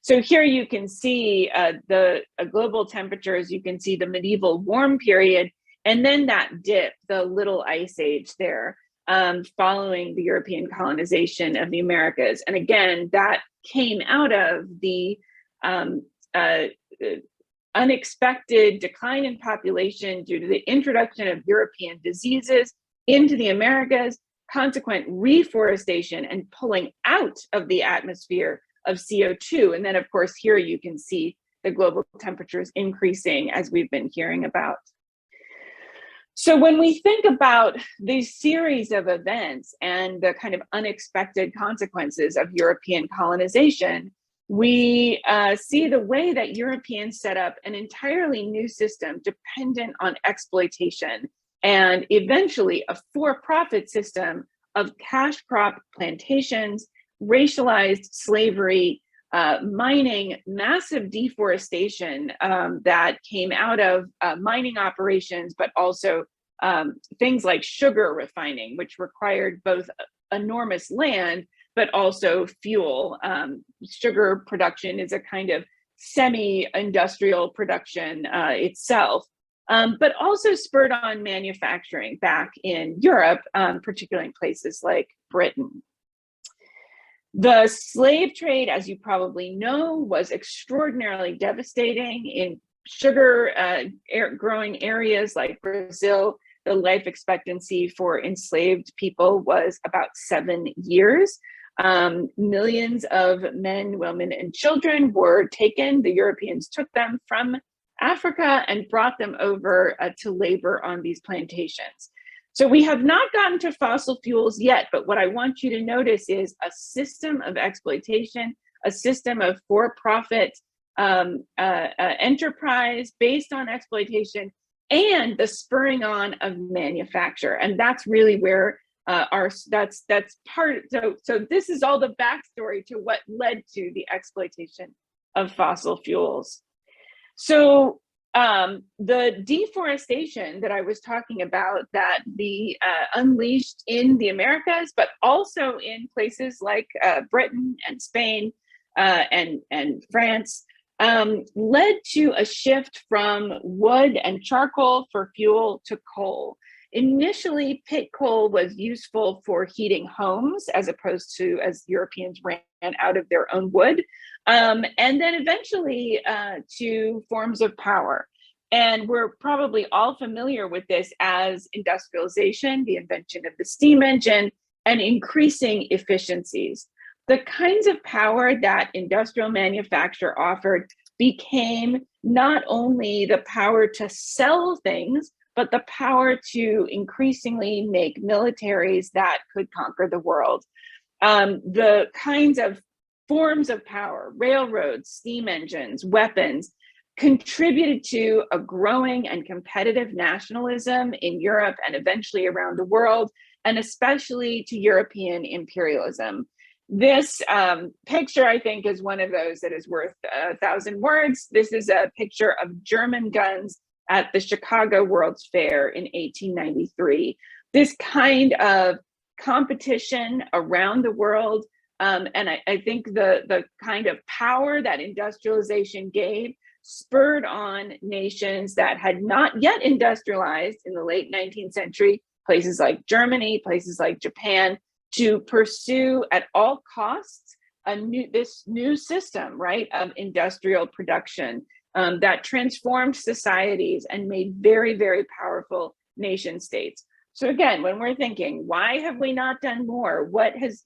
So here you can see the global temperatures, you can see the medieval warm period, and then that dip, the Little Ice Age there, following the European colonization of the Americas. And again, that came out of the unexpected decline in population due to the introduction of European diseases into the Americas, consequent reforestation and pulling out of the atmosphere of CO2. And then of course, here you can see the global temperatures increasing, as we've been hearing about. So when we think about these series of events and the kind of unexpected consequences of European colonization, we see the way that Europeans set up an entirely new system dependent on exploitation, and eventually a for-profit system of cash crop plantations, racialized slavery, mining, massive deforestation that came out of mining operations, but also things like sugar refining, which required both enormous land, but also fuel. Sugar production is a kind of semi-industrial production itself, but also spurred on manufacturing back in Europe, particularly in places like Britain. The slave trade, as you probably know, was extraordinarily devastating. In sugar growing areas like Brazil, the life expectancy for enslaved people was about 7 years. Millions of men, women, and children were taken. The Europeans took them from Africa and brought them over to labor on these plantations. So we have not gotten to fossil fuels yet, but what I want you to notice is a system of exploitation, a system of for-profit enterprise based on exploitation, and the spurring on of manufacture. And that's really where that's part. So this is all the backstory to what led to the exploitation of fossil fuels. So the deforestation that I was talking about, that the unleashed in the Americas, but also in places like Britain and Spain and France, led to a shift from wood and charcoal for fuel to coal. Initially, pit coal was useful for heating homes, as opposed to as Europeans ran out of their own wood, and then eventually to forms of power. And we're probably all familiar with this as industrialization, the invention of the steam engine, and increasing efficiencies. The kinds of power that industrial manufacture offered became not only the power to sell things, but the power to increasingly make militaries that could conquer the world. The kinds of forms of power, railroads, steam engines, weapons, contributed to a growing and competitive nationalism in Europe and eventually around the world, and especially to European imperialism. This picture, I think, is one of those that is worth 1,000 words. This is a picture of German guns at the Chicago World's Fair in 1893. This kind of competition around the world, and I think the kind of power that industrialization gave spurred on nations that had not yet industrialized in the late 19th century, places like Germany, places like Japan, to pursue at all costs this new system, right, of industrial production that transformed societies and made very, very powerful nation states. So again, when we're thinking, why have we not done more? What has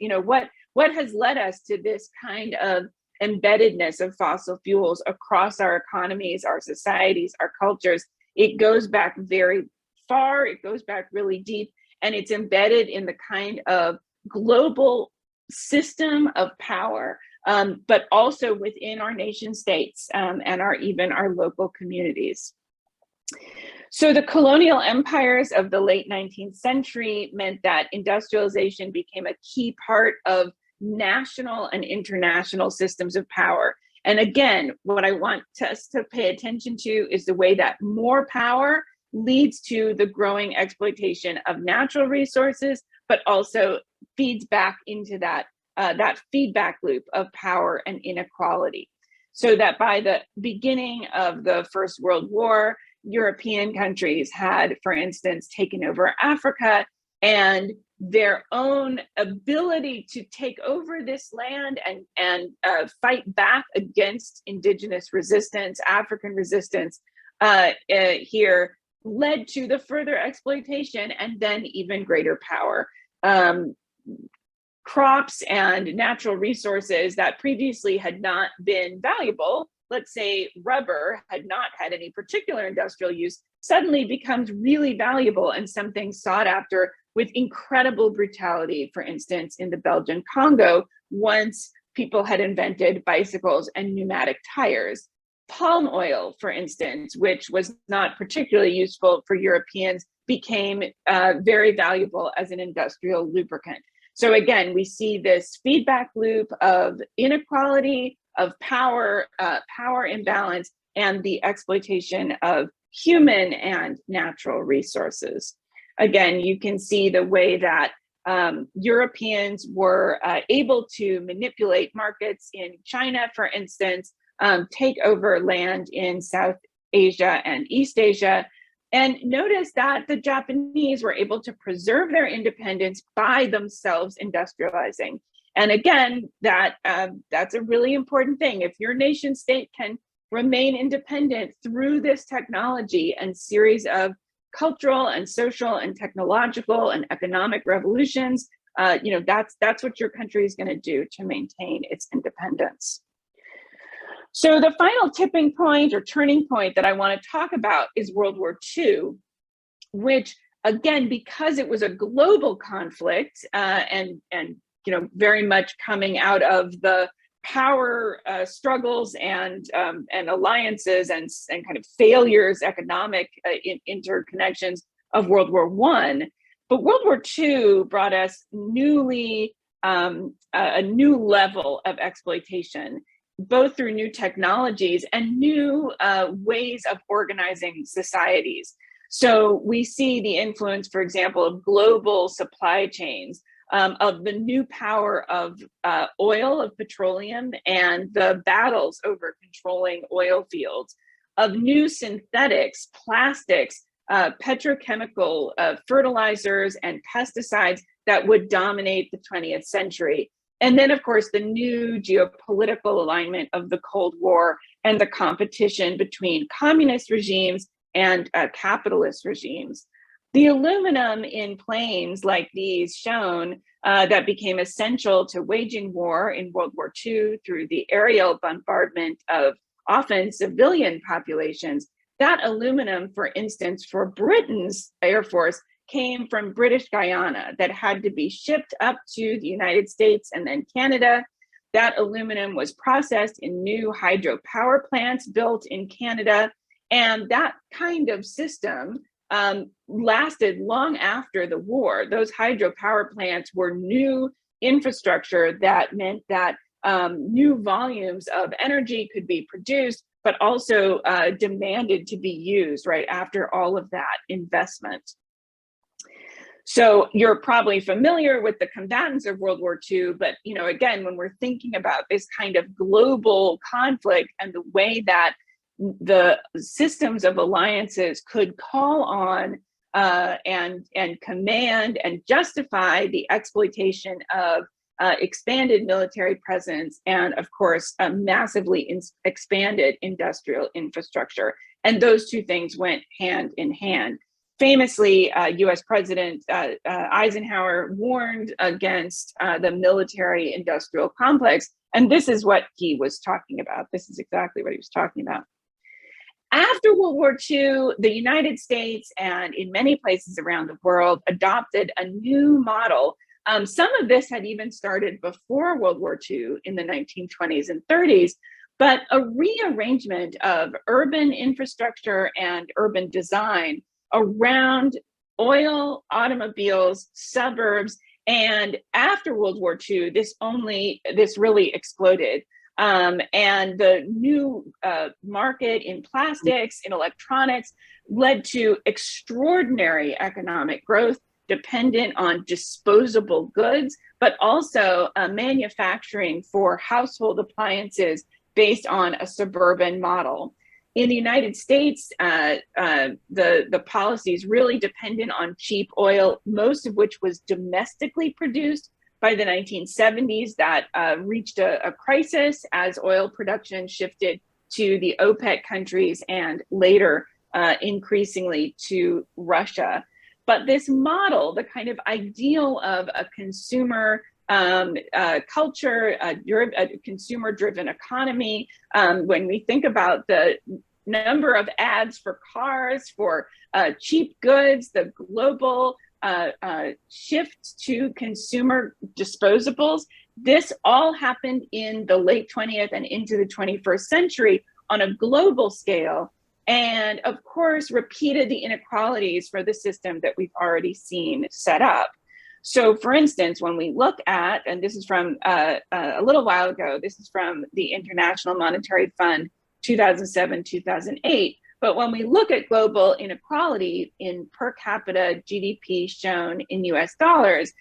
led us to this kind of embeddedness of fossil fuels across our economies, our societies, our cultures? It goes back very far, it goes back really deep, and it's embedded in the kind of global system of power, but also within our nation states and even our local communities. So the colonial empires of the late 19th century meant that industrialization became a key part of national and international systems of power. And again, what I want us to pay attention to is the way that more power leads to the growing exploitation of natural resources, but also feeds back into that feedback loop of power and inequality. So that by the beginning of the First World War, European countries had, for instance, taken over Africa, and their own ability to take over this land and fight back against indigenous resistance, African resistance here, led to the further exploitation and then even greater power. Crops and natural resources that previously had not been valuable, let's say rubber had not had any particular industrial use, suddenly becomes really valuable and something sought after with incredible brutality, for instance, in the Belgian Congo, once people had invented bicycles and pneumatic tires. Palm oil, for instance, which was not particularly useful for Europeans, became very valuable as an industrial lubricant. So again, we see this feedback loop of inequality, of power, power imbalance, and the exploitation of human and natural resources. Again, you can see the way that Europeans were able to manipulate markets in China, for instance, take over land in South Asia and East Asia. And notice that the Japanese were able to preserve their independence by themselves industrializing. And again, that's a really important thing. If your nation state can remain independent through this technology and series of cultural and social and technological and economic revolutions, that's what your country is going to do to maintain its independence. So the final tipping point or turning point that I want to talk about is World War II, which again, because it was a global conflict and very much coming out of the power struggles and alliances and kind of failures, economic interconnections of World War I. But World War II brought us a new level of exploitation, both through new technologies and new ways of organizing societies. So we see the influence, for example, of global supply chains, of the new power of oil, of petroleum, and the battles over controlling oil fields, of new synthetics, plastics, petrochemical fertilizers, and pesticides that would dominate the 20th century. And then, of course, the new geopolitical alignment of the Cold War and the competition between communist regimes and capitalist regimes. The aluminum in planes like these shown that became essential to waging war in World War II through the aerial bombardment of often civilian populations That aluminum, for instance, for Britain's Air Force came from British Guyana that had to be shipped up to the United States and then Canada. That aluminum was processed in new hydropower plants built in Canada. And that kind of system lasted long after the war. Those hydropower plants were new infrastructure that meant that new volumes of energy could be produced, but also demanded to be used right after all of that investment. So you're probably familiar with the combatants of World War II, but again, when we're thinking about this kind of global conflict and the way that the systems of alliances could call on and command and justify the exploitation of expanded military presence and, of course, a massively expanded industrial infrastructure. And those two things went hand in hand. Famously, US President Eisenhower warned against the military industrial complex. And this is what he was talking about. This is exactly what he was talking about. After World War II, the United States and in many places around the world adopted a new model. Some of this had even started before World War II in the 1920s and 30s, but a rearrangement of urban infrastructure and urban design around oil, automobiles, suburbs, and after World War II, this really exploded. And the new market in plastics, in electronics, led to extraordinary economic growth dependent on disposable goods, but also manufacturing for household appliances based on a suburban model. In the United States, the policies really dependent on cheap oil, most of which was domestically produced. By the 1970s, that reached a crisis as oil production shifted to the OPEC countries and later increasingly to Russia. But this model, the kind of ideal of a consumer culture, a consumer-driven economy, when we think about the number of ads for cars, for cheap goods, the global shift to consumer disposables, this all happened in the late 20th and into the 21st century on a global scale, and of course repeated the inequalities for the system that we've already seen set up. So for instance, when we look at, and this is from a little while ago, this is from the International Monetary Fund, 2007-2008, but when we look at global inequality in per capita GDP shown in US dollars,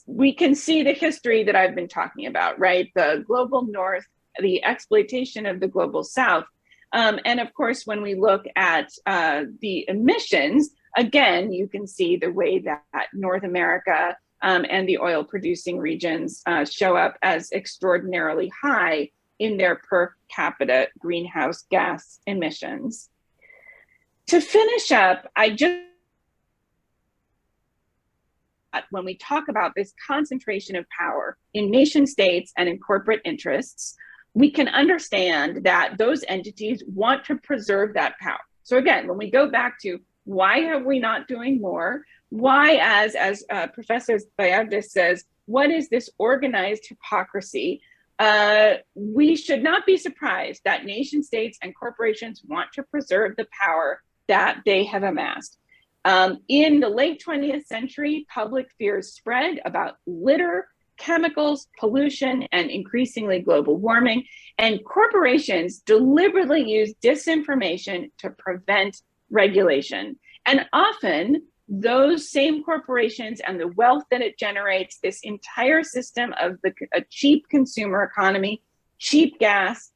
we can see the history that I've been talking about, right? The global north, the exploitation of the global south. And of course, when we look at the emissions, again, you can see the way that North America and the oil producing regions show up as extraordinarily high in their per capita greenhouse gas emissions. To finish up, when we talk about this concentration of power in nation states and in corporate interests, we can understand that those entities want to preserve that power. So again, when we go back to why are we not doing more? Why, as Professor Bayadis says, what is this organized hypocrisy? We should not be surprised that nation states and corporations want to preserve the power that they have amassed. In the late 20th century, public fears spread about litter, chemicals, pollution, and increasingly global warming. And corporations deliberately use disinformation to prevent regulation. And often those same corporations and the wealth that it generates, this entire system of a cheap consumer economy, cheap gas,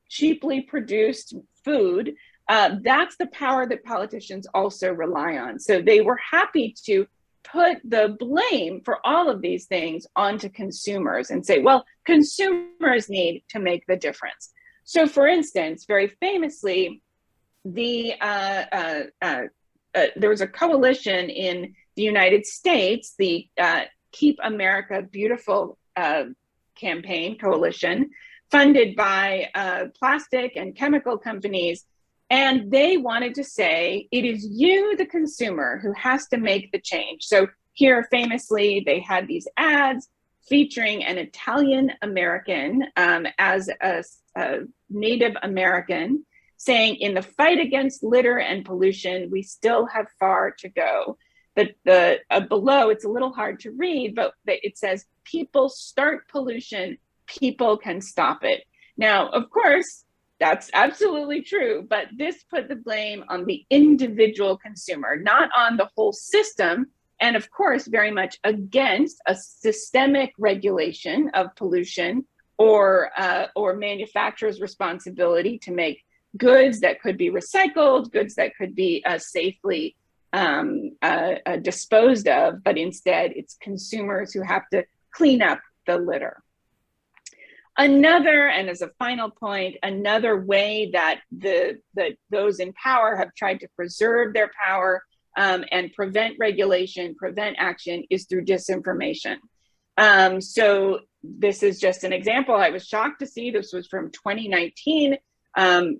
cheaply produced food, that's the power that politicians also rely on. So they were happy to put the blame for all of these things onto consumers and say, well, consumers need to make the difference. So for instance, very famously, there was a coalition in the United States, the Keep America Beautiful campaign coalition, funded by plastic and chemical companies. And they wanted to say, it is you, the consumer, who has to make the change. So here, famously, they had these ads featuring an Italian American as a Native American, saying, in the fight against litter and pollution, we still have far to go. The below, it's a little hard to read, but it says, people start pollution, people can stop it. Now, of course, that's absolutely true, but this put the blame on the individual consumer, not on the whole system, and of course, very much against a systemic regulation of pollution or manufacturers' responsibility to make goods that could be recycled, goods that could be safely disposed of, but instead it's consumers who have to clean up the litter. Another, and as a final point, another way that those in power have tried to preserve their power and prevent regulation, prevent action, is through disinformation. So this is just an example. I was shocked to see, this was from 2019,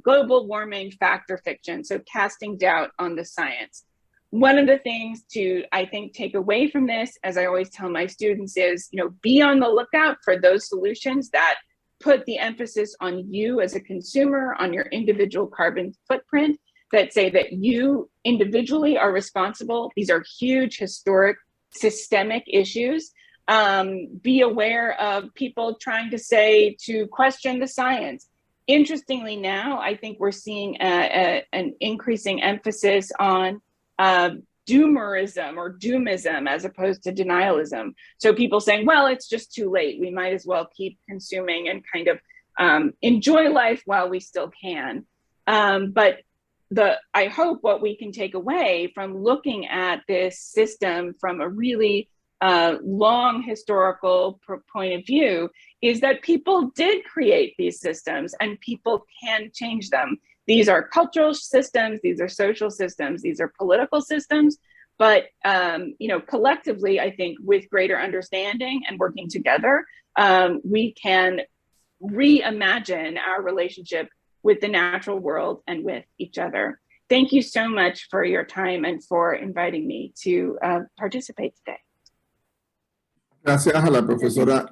global warming, fact or fiction, so casting doubt on the science. One of the things to, I think, take away from this, as I always tell my students, is, be on the lookout for those solutions that put the emphasis on you as a consumer, on your individual carbon footprint, that say that you individually are responsible. These are huge, historic, systemic issues. Be aware of people trying to question the science. Interestingly now, I think we're seeing an increasing emphasis on doomerism or doomism as opposed to denialism. So people saying, well, it's just too late. We might as well keep consuming and kind of enjoy life while we still can. But I hope what we can take away from looking at this system from a really long historical point of view is that people did create these systems and people can change them. These are cultural systems, these are social systems, these are political systems, but collectively, I think with greater understanding and working together, we can reimagine our relationship with the natural world and with each other. Thank you so much for your time and for inviting me to participate today. Gracias a la profesora.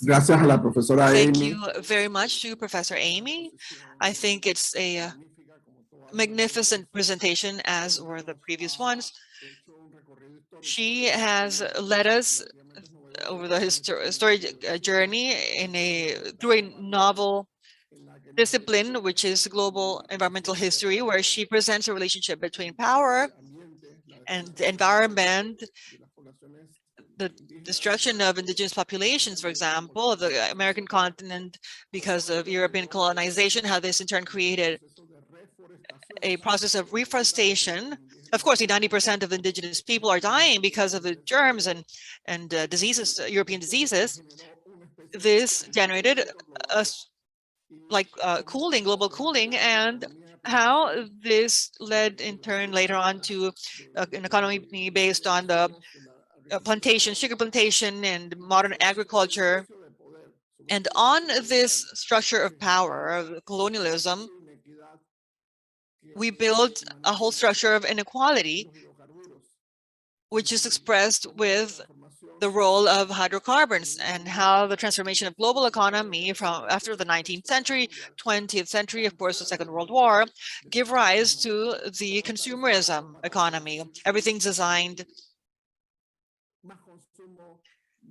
Gracias a la profesora Thank Amy. you very much to Professor Amy. I think it's a magnificent presentation, as were the previous ones. She has led us over the historic journey through a novel discipline, which is global environmental history, where she presents a relationship between power and the environment, the destruction of indigenous populations, for example, of the American continent because of European colonization, how this in turn created a process of reforestation. Of course, 90% of indigenous people are dying because of the germs and diseases, European diseases. This generated cooling, global cooling, and how this led in turn later on to an economy based on the plantation, sugar plantation, and modern agriculture. And on this structure of power, of colonialism, we built a whole structure of inequality, which is expressed with the role of hydrocarbons and how the transformation of global economy from after the 19th century, 20th century, of course, the Second World War, give rise to the consumerism economy. Everything's designed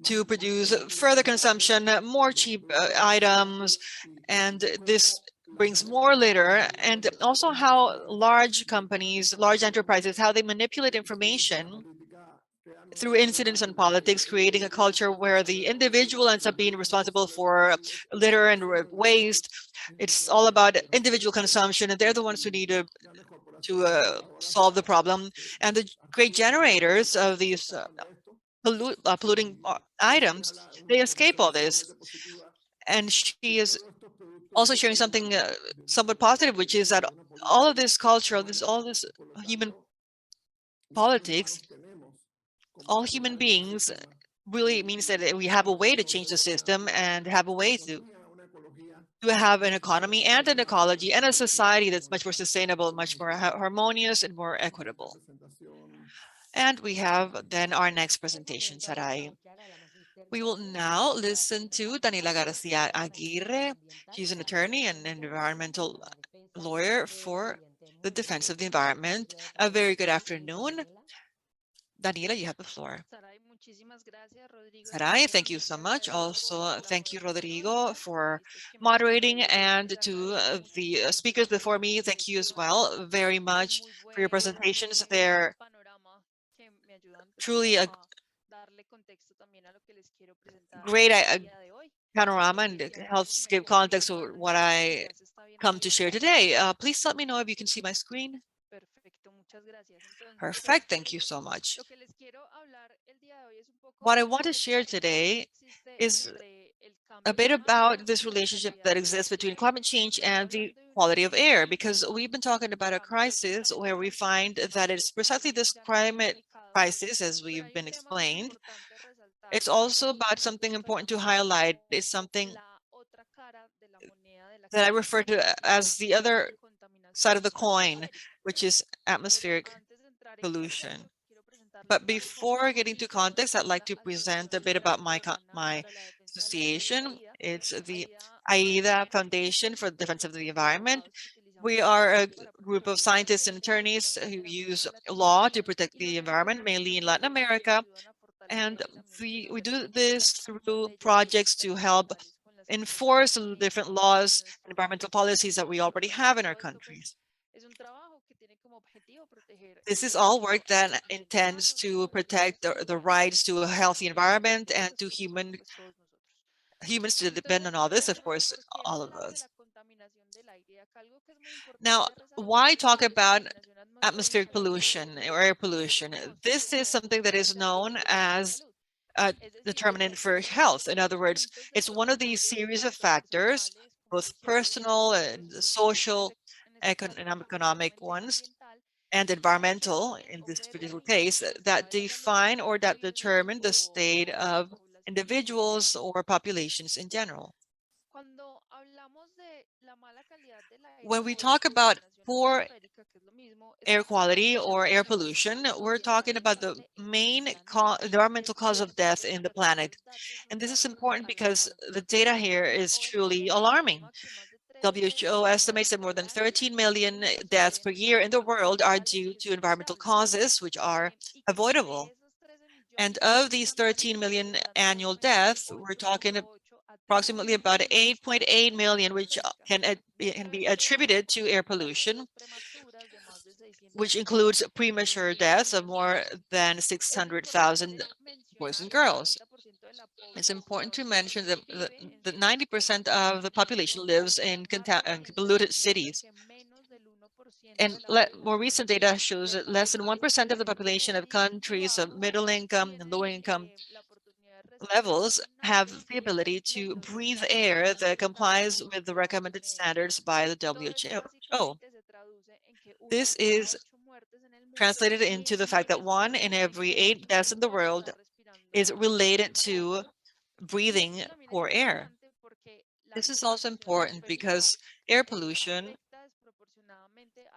to produce further consumption, more cheap items, and this brings more litter, and also how large companies, large enterprises, how they manipulate information through incidents on politics, creating a culture where the individual ends up being responsible for litter and waste. It's all about individual consumption, and they're the ones who need to solve the problem. And the great generators of these polluting items, they escape all this. And she is also sharing something somewhat positive, which is that all of this culture, all this human politics, all human beings really means that we have a way to change the system and have a way to to have an economy and an ecology and a society that's much more sustainable, much more harmonious and more equitable. And we have then our next presentation, Sarai. We will now listen to Daniela Garcia Aguirre. She's an attorney and an environmental lawyer for the defense of the environment. A very good afternoon. Daniela, you have the floor. Sarai, thank you so much. Also, thank you, Rodrigo, for moderating, and to the speakers before me, thank you as well very much for your presentations. They're truly a great panorama and it helps give context to what I come to share today. Please let me know if you can see my screen. Perfect. Thank you so much. What I want to share today is a bit about this relationship that exists between climate change and the quality of air, because we've been talking about a crisis where we find that it's precisely this climate crisis, as we've been explained. It's also about something important to highlight. It's something that I refer to as the other side of the coin, which is atmospheric pollution. But before getting to context, I'd like to present a bit about my association. It's the Aida Foundation for the Defense of the Environment. We are a group of scientists and attorneys who use law to protect the environment, mainly in Latin America. And we do this through projects to help enforce the different laws and environmental policies that we already have in our countries. This is all work that intends to protect the rights to a healthy environment and to humans to depend on all this, of course, all of us. Now, why talk about atmospheric pollution or air pollution? This is something that is known as a determinant for health. In other words, it's one of these series of factors, both personal and social, economic ones, and environmental in this particular case, that define or that determine the state of individuals or populations in general. When we talk about poor air quality or air pollution, we're talking about the main environmental cause of death in the planet. And this is important because the data here is truly alarming. WHO estimates that more than 13 million deaths per year in the world are due to environmental causes, which are avoidable. And of these 13 million annual deaths, we're talking approximately about 8.8 million, which can be attributed to air pollution, which includes premature deaths of more than 600,000 boys and girls. It's important to mention that 90% of the population lives in polluted cities. And more recent data shows that less than 1% of the population of countries of middle income and low income levels have the ability to breathe air that complies with the recommended standards by the WHO. This is translated into the fact that 1 in every 8 deaths in the world is related to breathing poor air. This is also important because air pollution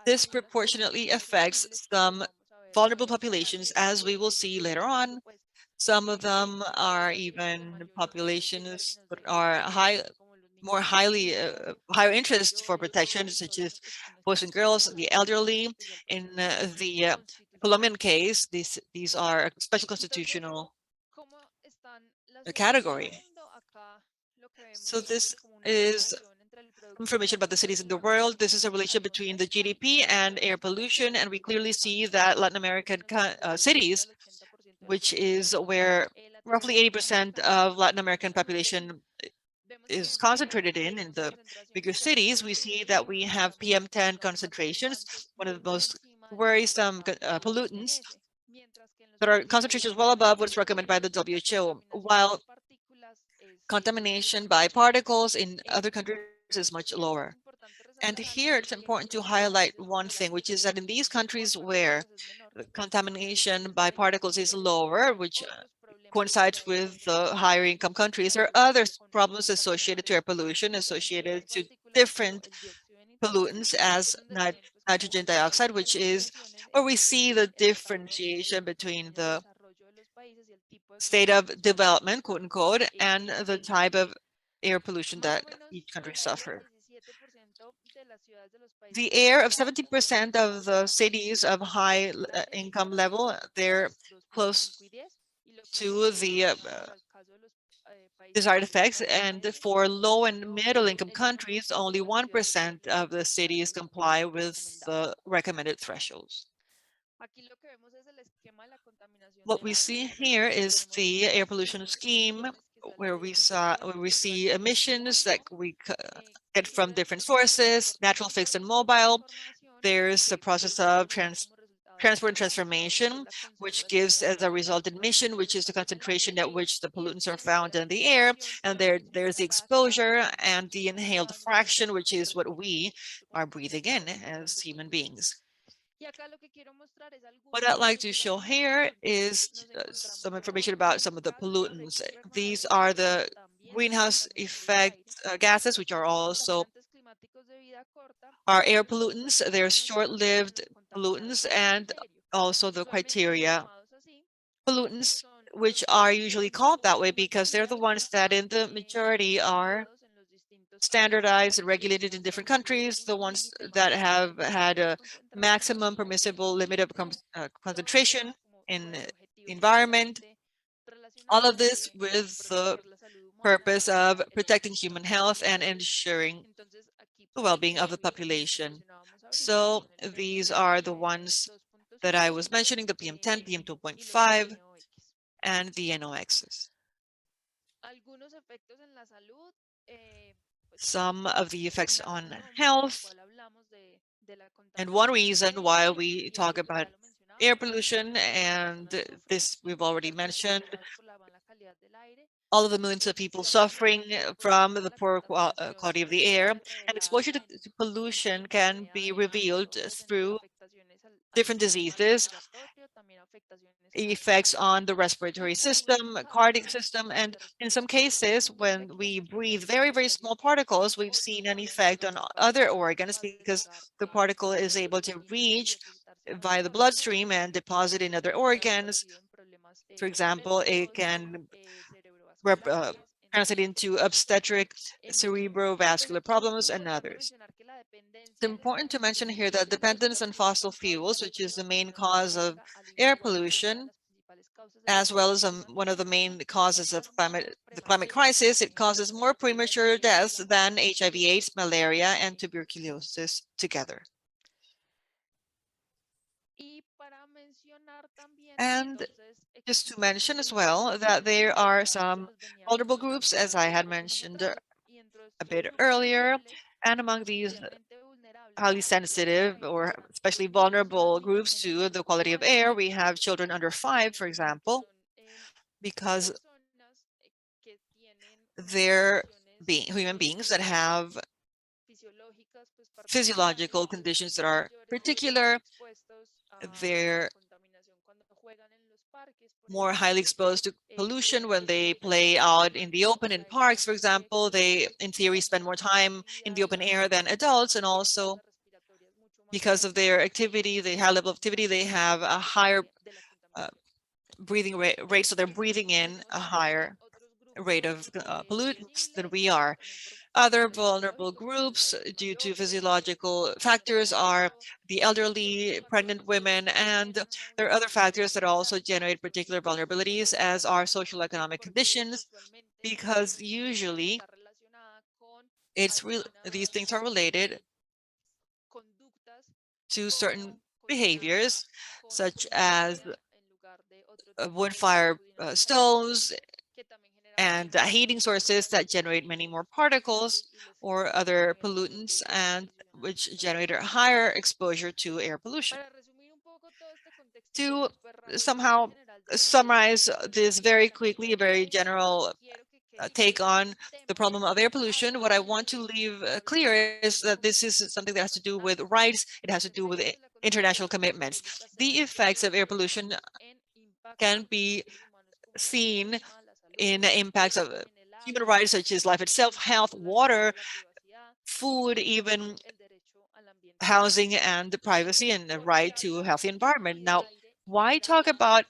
disproportionately affects some vulnerable populations, as we will see later on. Some of them are even populations that are higher interest for protection, such as boys and girls, the elderly. In the Colombian case, these are a special constitutional category. So this is information about the cities in the world. This is a relation between the GDP and air pollution, and we clearly see that Latin American cities, which is where roughly 80% of Latin American population is concentrated in the bigger cities, we see that we have PM10 concentrations, one of the most worrisome pollutants, that are concentrations well above what's recommended by the WHO, while contamination by particles in other countries is much lower. And here it's important to highlight one thing, which is that in these countries where contamination by particles is lower, which coincides with the higher income countries. There are other problems associated to air pollution, associated to different pollutants as nitrogen dioxide, which is where we see the differentiation between the state of development, quote unquote, and the type of air pollution that each country suffered. The air of 70% of the cities of high income level, they're close to the desired effects. And for low and middle income countries, only 1% of the cities comply with the recommended thresholds. What we see here is the air pollution scheme where we see emissions that we get from different sources, natural, fixed, and mobile. There's a process of transport and transformation, which gives as a result emission, which is the concentration at which the pollutants are found in the air. And there's the exposure and the inhaled fraction, which is what we are breathing in as human beings. What I'd like to show here is some information about some of the pollutants. These are the greenhouse effect gases, which are also air pollutants. They're short-lived pollutants, and also the criteria pollutants, which are usually called that way because they're the ones that in the majority are standardized and regulated in different countries, the ones that have had a maximum permissible limit of concentration in the environment. All of this with the purpose of protecting human health and ensuring the well-being of the population. So these are the ones that I was mentioning, the PM10, PM2.5, and the NOx's. Some of the effects on health, and one reason why we talk about air pollution, and this we've already mentioned, all of the millions of people suffering from the poor quality of the air, and exposure to pollution can be revealed through different diseases, effects on the respiratory system, cardiac system, and in some cases, when we breathe very, very small particles, we've seen an effect on other organs because the particle is able to reach via the bloodstream and deposit in other organs. For example, it can translate into obstetric, cerebrovascular problems, and others. It's important to mention here that dependence on fossil fuels, which is the main cause of air pollution, as well as one of the main causes of the climate crisis, it causes more premature deaths than HIV/AIDS, malaria, and tuberculosis together. And just to mention as well that there are some vulnerable groups, as I had mentioned a bit earlier, and among these highly sensitive or especially vulnerable groups to the quality of air, we have children under 5, for example, because they're human beings that have physiological conditions that are particular. They're more highly exposed to pollution when they play out in the open in parks, for example. They, in theory, spend more time in the open air than adults, and also because of their activity, the high level of activity, they have a higher breathing rate, so they're breathing in a higher rate of pollutants than we are. Other vulnerable groups due to physiological factors are the elderly, pregnant women, and there are other factors that also generate particular vulnerabilities, as are social economic conditions, because usually these things are related to certain behaviors, such as wood fire stoves and heating sources that generate many more particles or other pollutants, and which generate a higher exposure to air pollution. To somehow summarize this very quickly, a very general take on the problem of air pollution, what I want to leave clear is that this is something that has to do with rights. It has to do with international commitments. The effects of air pollution can be seen in impacts of human rights such as life itself, health, water, food, even housing and the privacy and the right to a healthy environment. Now, why talk about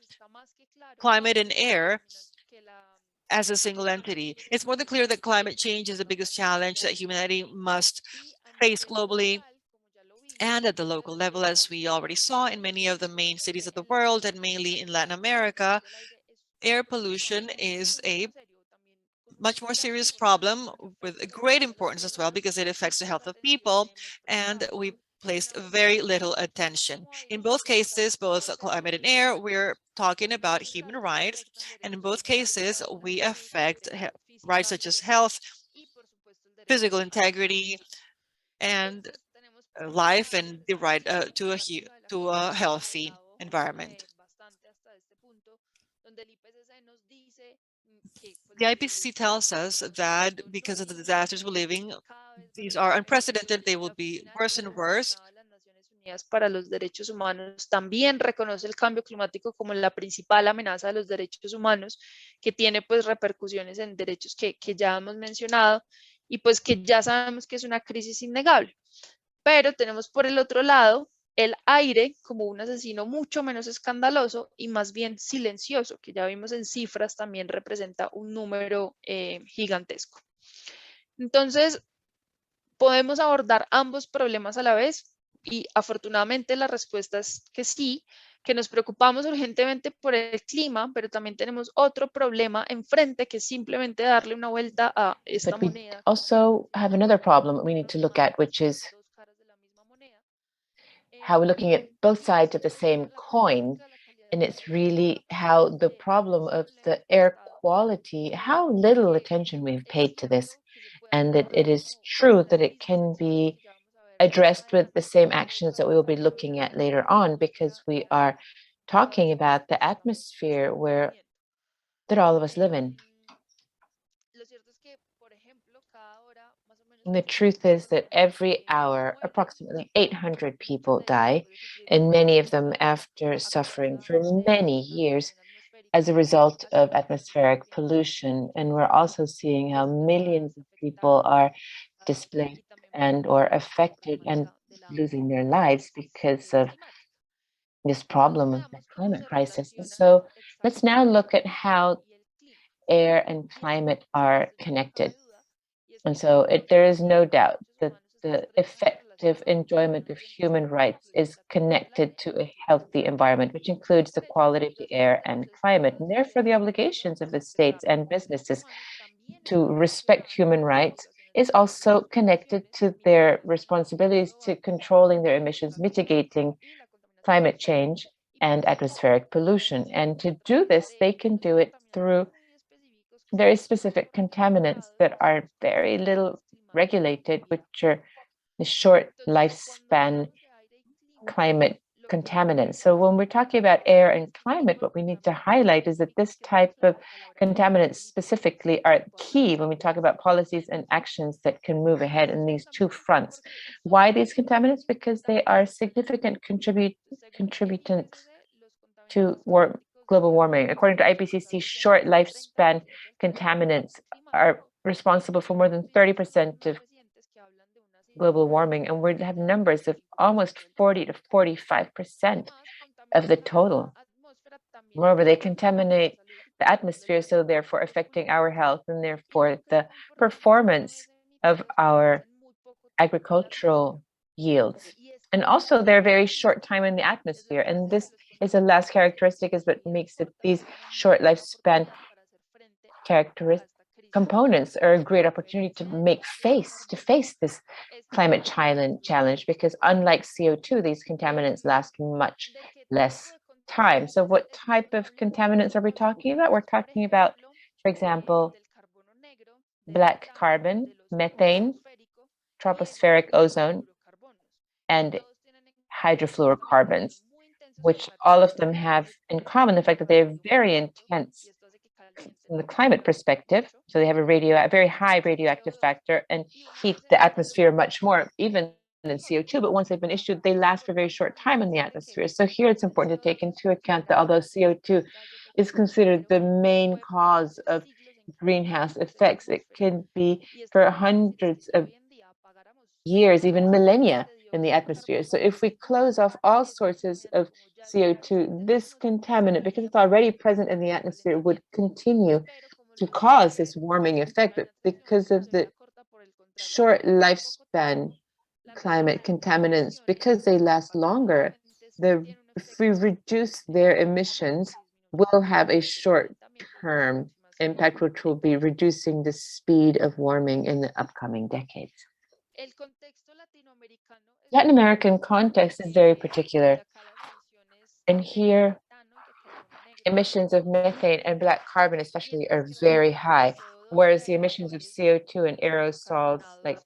climate and air as a single entity? It's more than clear that climate change is the biggest challenge that humanity must face globally and at the local level, as we already saw in many of the main cities of the world and mainly in Latin America. Air pollution is a much more serious problem with a great importance as well, because it affects the health of people, and we placed very little attention. In both cases, both climate and air, we're talking about human rights, and in both cases, we affect rights such as health, physical integrity, and life, and the right to a healthy environment. The IPCC tells us that because of the disasters we're living, these are unprecedented, they will be worse and worse. Para los Derechos Humanos también reconoce el cambio climático como la principal amenaza de los derechos humanos, que tiene pues repercusiones en derechos que ya hemos mencionado y pues que ya sabemos que es una crisis innegable. Pero tenemos por el otro lado el aire como un asesino mucho menos escandaloso y más bien silencioso, que ya vimos en cifras también representa un número gigantesco. Entonces, podemos abordar ambos problemas a la vez. Y afortunadamente la respuesta es que sí, que nos preocupamos urgentemente por el clima, pero también tenemos otro problema enfrente, que es simplemente darle una vuelta a esta But we moneda. also have another problem we need to look at, which is how we're looking at both sides of the same coin. And it's really how the problem of the air quality, how little attention we've paid to this, and that it is true that it can be addressed with the same actions that we will be looking at later on, because we are talking about the atmosphere that all of us live in. And the truth is that every hour, approximately 800 people die, and many of them after suffering for many years as a result of atmospheric pollution. And we're also seeing how millions of people are displaced and or affected and losing their lives because of this problem of the climate crisis. And so let's now look at how air and climate are connected. And so there is no doubt that the effective enjoyment of human rights is connected to a healthy environment, which includes the quality of the air and climate. And therefore, the obligations of the states and businesses to respect human rights is also connected to their responsibilities to controlling their emissions, mitigating climate change and atmospheric pollution. And to do this, they can do it through very specific contaminants that are very little regulated, which are the short lifespan climate contaminants. So when we're talking about air and climate, what we need to highlight is that this type of contaminants specifically are key when we talk about policies and actions that can move ahead in these two fronts. Why these contaminants? Because they are significant contributors to global warming. According to IPCC, short lifespan contaminants are responsible for more than 30% of global warming, and we have numbers of almost 40 to 45% of the total. Moreover, they contaminate the atmosphere, so therefore affecting our health and therefore the performance of our agricultural yields. And also they're very short time in the atmosphere, and this is the last characteristic is what makes it these short lifespan characteristics components are a great opportunity to face this climate challenge, because unlike CO2, these contaminants last much less time. So what type of contaminants are we talking about? We're talking about, for example, black carbon, methane, tropospheric ozone, and hydrofluorocarbons, which all of them have in common the fact that they're very intense from the climate perspective. So they have a very high radioactive factor and heat the atmosphere much more even than CO2, but once they've been issued, they last for a very short time in the atmosphere. So here it's important to take into account that although CO2 is considered the main cause of greenhouse effects. It can be for hundreds of years, even millennia in the atmosphere. So if we close off all sources of CO2, this contaminant, because it's already present in the atmosphere, would continue to cause this warming effect. But because of the short lifespan climate contaminants, because they last longer, if we reduce their emissions, we'll have a short-term impact, which will be reducing the speed of warming in the upcoming decades. Latin American context is very particular. And here, emissions of methane and black carbon especially are very high, whereas the emissions of CO2 and aerosols like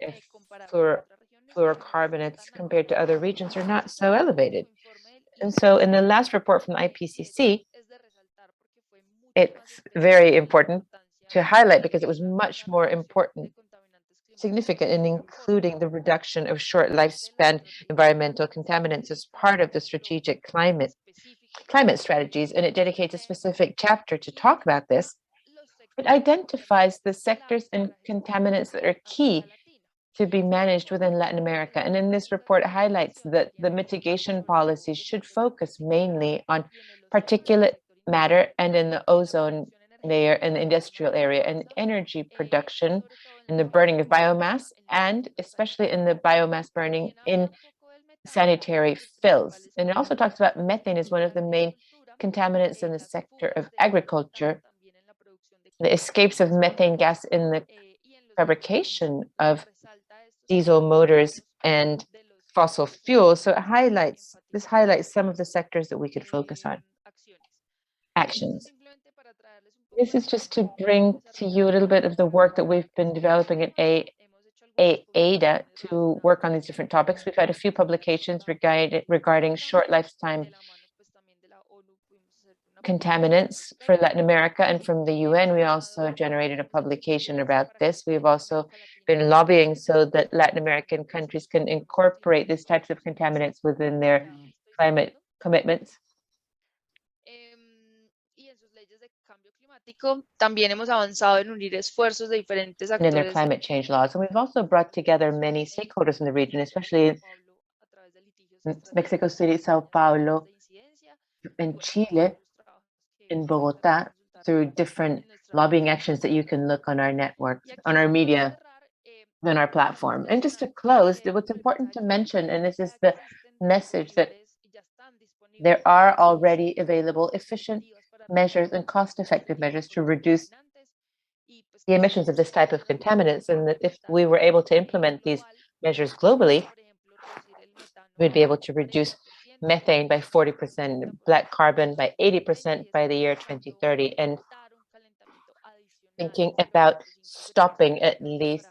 fluorocarbonates compared to other regions are not so elevated. And so in the last report from the IPCC, it's very important to highlight because it was much more important, significant in including the reduction of short lifespan environmental contaminants as part of the strategic climate strategies, and it dedicates a specific chapter to talk about this. It identifies the sectors and contaminants that are key to be managed within Latin America. And in this report, it highlights that the mitigation policies should focus mainly on particulate matter and in the ozone layer in the industrial area, and energy production in the burning of biomass, and especially in the biomass burning in sanitary fills. And it also talks about methane as one of the main contaminants in the sector of agriculture, the escapes of methane gas in the fabrication of diesel motors and fossil fuels. So this highlights some of the sectors that we could focus on. Actions. This is just to bring to you a little bit of the work that we've been developing at Aida to work on these different topics. We've had a few publications regarding short lifetime contaminants for Latin America, and from the UN, we also generated a publication about this. We've also been lobbying so that Latin American countries can incorporate these types of contaminants within their climate commitments. También hemos avanzado en unir esfuerzos de diferentes and in their actores climate change laws. And we've also brought together many stakeholders in the region, especially in Mexico City, Sao Paulo, and Chile, in Bogota, through different lobbying actions that you can look on our network, on our media, on our platform. And just to close, what's important to mention, and this is the message, that there are already available efficient measures and cost-effective measures to reduce the emissions of this type of contaminants, and that if we were able to implement these measures globally, we'd be able to reduce methane by 40%, black carbon by 80% by the year 2030, and thinking about stopping at least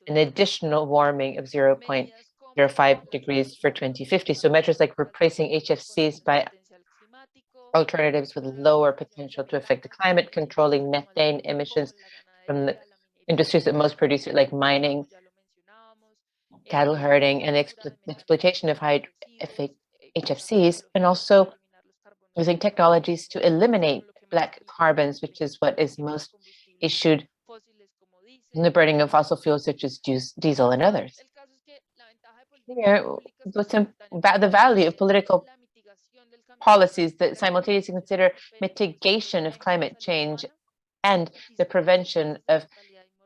an additional warming of 0.05 degrees for 2050. So measures like replacing HFCs by alternatives with lower potential to affect the climate, controlling methane emissions from the industries that most produce it, like mining, cattle herding, and exploitation of high HFCs, and also using technologies to eliminate black carbons, which is what is most issued in the burning of fossil fuels such as diesel and others. Here, what's about the value of political policies that simultaneously consider mitigation of climate change and the prevention of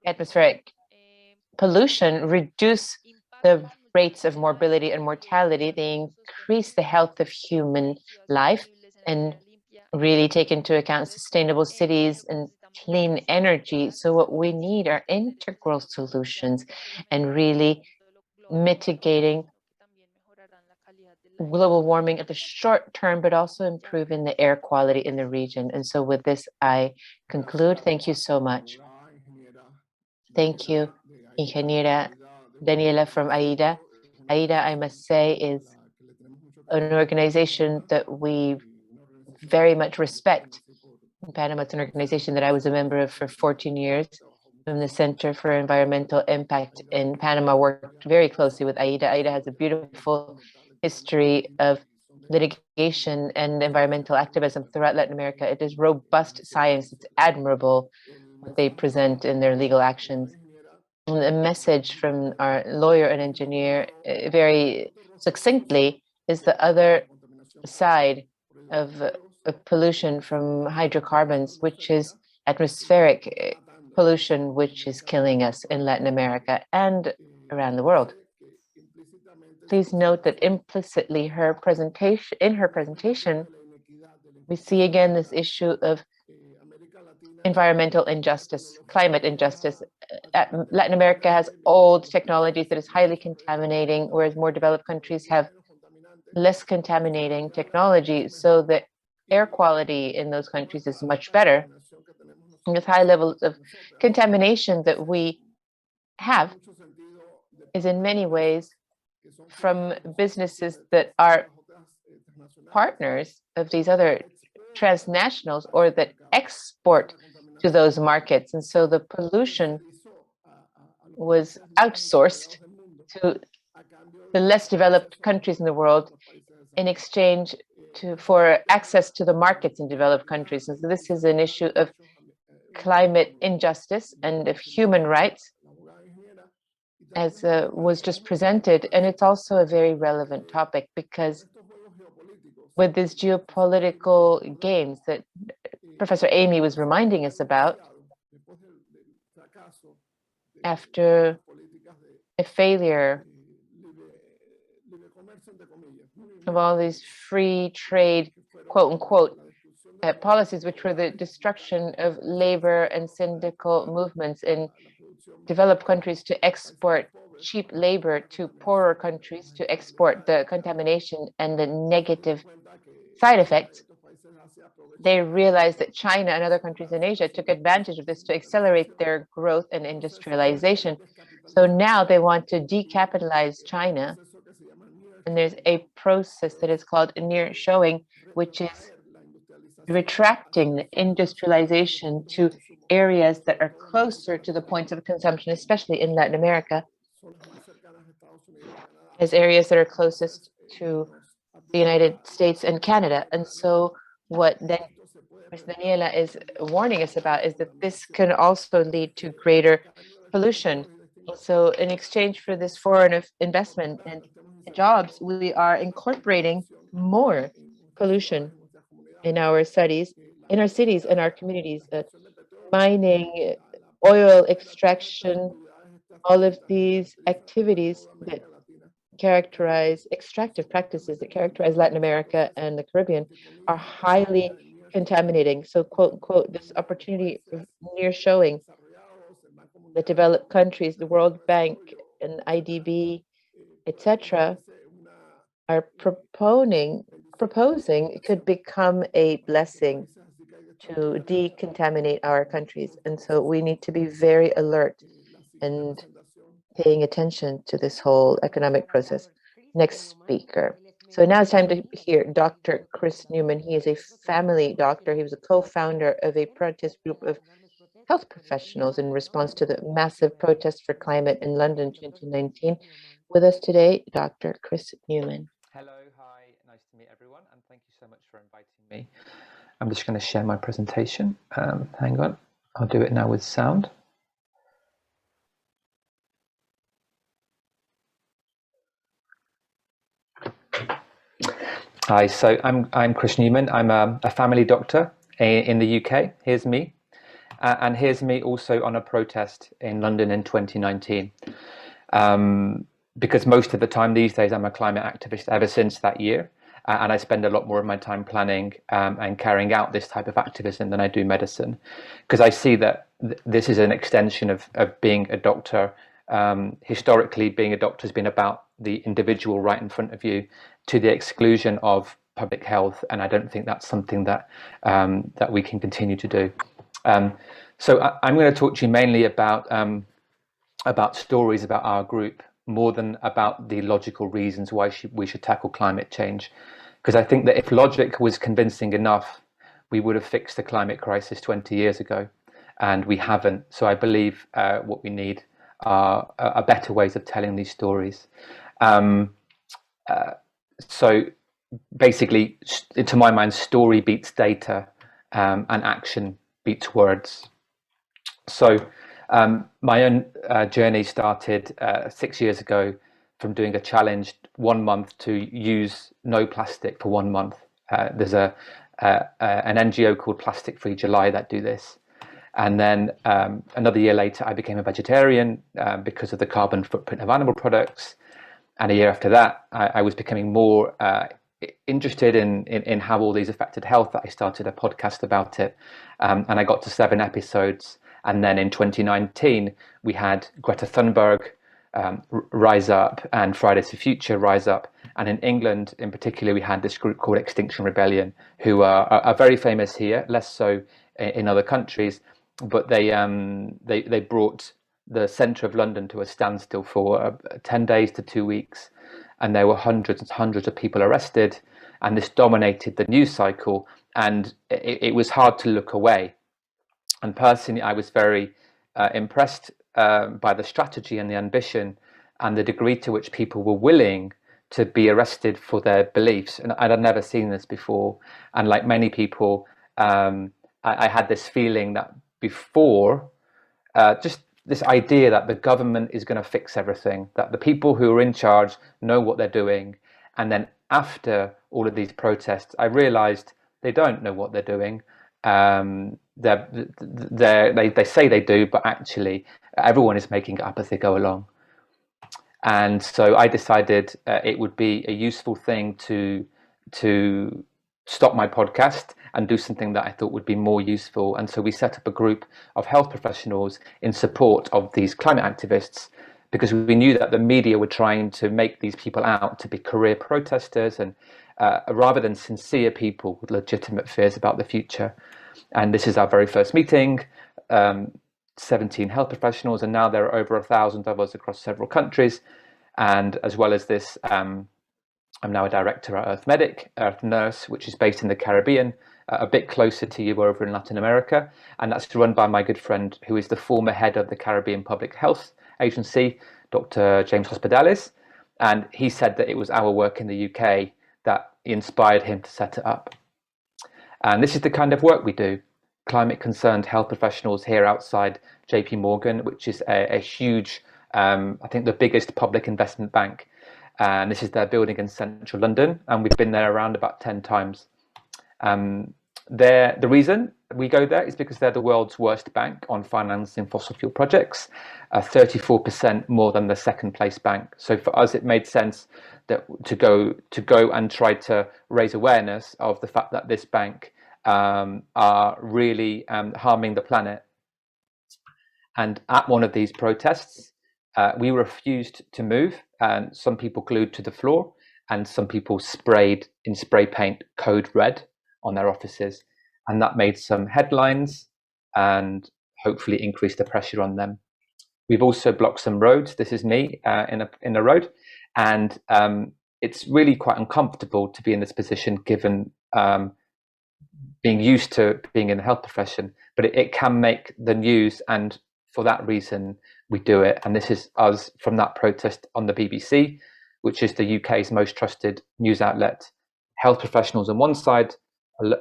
atmospheric pollution, reduce the rates of morbidity and mortality, they increase the health of human life, and really take into account sustainable cities and clean energy. So what we need are integral solutions and really mitigating global warming at the short term, but also improving the air quality in the region. And so with this, I conclude. Thank you so much. Thank you, Ingeniera Daniela from Aida. Aida, I must say, is an organization that we very much respect. In Panama, it's an organization that I was a member of for 14 years. From the Center for Environmental Impact in Panama, worked very closely with Aida. Aida has a beautiful history of litigation and environmental activism throughout Latin America. It is robust science. It's admirable what they present in their legal actions. And the message from our lawyer and engineer very succinctly is the other side of pollution from hydrocarbons, which is atmospheric pollution, which is killing us in Latin America and around the world. Please note that implicitly in her presentation, we see again this issue of environmental injustice, climate injustice. Latin America has old technologies that is highly contaminating, whereas more developed countries have less contaminating technology. So the air quality in those countries is much better. And with high levels of contamination that we have is in many ways from businesses that are partners of these other transnationals or that export to those markets. And so the pollution was outsourced to the less developed countries in the world in exchange for access to the markets in developed countries. And so this is an issue of climate injustice and of human rights, as was just presented. And it's also a very relevant topic because with these geopolitical games that Professor Amy was reminding us about, after a failure of all these free trade, quote unquote, policies, which were the destruction of labor and syndical movements in developed countries to export cheap labor to poorer countries, to export the contamination and the negative side effects, they realized that China and other countries in Asia took advantage of this to accelerate their growth and industrialization. So now they want to decapitalize China. And there's a process that is called nearshoring, which is retracting the industrialization to areas that are closer to the points of consumption, especially in Latin America, as areas that are closest to the United States and Canada. And so what then Ms. Daniela is warning us about is that this can also lead to greater pollution. So in exchange for this foreign investment and jobs, we are incorporating more pollution in our studies, in our cities, in our communities, mining, oil extraction, all of these activities that characterize extractive practices that characterize Latin America and the Caribbean are highly contaminating. So, quote unquote, this opportunity of nearshoring the developed countries, the World Bank and IDB, etc., are proposing could become a blessing to decontaminate our countries. And so we need to be very alert and paying attention to this whole economic process. Next speaker. So now it's time to hear Dr. Chris Newman. He is a family doctor. He was a co-founder of a protest group of health professionals in response to the massive protests for climate in London 2019. With us today, Dr. Chris Newman. Hello, hi, nice to meet everyone, and thank you so much for inviting me. I'm just going to share my presentation. Hang on, I'll do it now with sound. Hi, so I'm Chris Newman. I'm a family doctor in the UK. Here's me. And here's me also on a protest in London in 2019. Because most of the time these days I'm a climate activist ever since that year. And I spend a lot more of my time planning and carrying out this type of activism than I do medicine. Because I see that this is an extension of being a doctor. Historically, being a doctor has been about the individual right in front of you to the exclusion of public health. And I don't think that's something that that we can continue to do. So I'm going to talk to you mainly about stories about our group, more than about the logical reasons why we should tackle climate change. Because I think that if logic was convincing enough, we would have fixed the climate crisis 20 years ago, and we haven't. So I believe what we need are better ways of telling these stories. So basically, to my mind, story beats data, and action beats words. So my own journey started 6 years ago from doing a challenge 1 month to use no plastic for 1 month. There's an NGO called Plastic Free July that do this. And then another year later, I became a vegetarian because of the carbon footprint of animal products. And a year after that, I was becoming more interested in how all these affected health, that I started a podcast about it. And I got to 7 episodes. And then in 2019, we had Greta Thunberg rise up and Fridays for Future rise up. And in England, in particular, we had this group called Extinction Rebellion, who are very famous here, less so in other countries. But they brought the centre of London to a standstill for 10 days to 2 weeks. And there were hundreds and hundreds of people arrested. And this dominated the news cycle. And it was hard to look away. And personally, I was very impressed by the strategy and the ambition and the degree to which people were willing to be arrested for their beliefs. And I'd never seen this before. And like many people, I had this feeling that before, just this idea that the government is going to fix everything, that the people who are in charge know what they're doing. And then after all of these protests, I realized they don't know what they're doing. They say they do, but actually everyone is making it up as they go along. And so I decided it would be a useful thing to stop my podcast and do something that I thought would be more useful. And so we set up a group of health professionals in support of these climate activists, because we knew that the media were trying to make these people out to be career protesters and rather than sincere people with legitimate fears about the future. And this is our very first meeting, 17 health professionals, and now there are over 1,000 of us across several countries. And as well as this, I'm now a director at Earth Medic, Earth Nurse, which is based in the Caribbean, a bit closer to you over in Latin America. And that's run by my good friend, who is the former head of the Caribbean Public Health Agency, Dr. James Hospitalis. And he said that it was our work in the UK that inspired him to set it up. And this is the kind of work we do. Climate concerned health professionals here outside JP Morgan, which is a huge, I think the biggest public investment bank. And this is their building in central London. And we've been there around about 10 times. The reason we go there is because they're the world's worst bank on financing fossil fuel projects, 34% more than the second place bank. So for us, it made sense that to go and try to raise awareness of the fact that this bank are really harming the planet. And at one of these protests, we refused to move, and some people glued to the floor, and some people sprayed in spray paint code red on their offices, and that made some headlines and hopefully increased the pressure on them. We've also blocked some roads. This is me in a road, and it's really quite uncomfortable to be in this position, given being used to being in the health profession, but it can make the news, and for that reason we do it. And this is us from that protest on the BBC, which is the UK's most trusted news outlet. Health professionals on one side,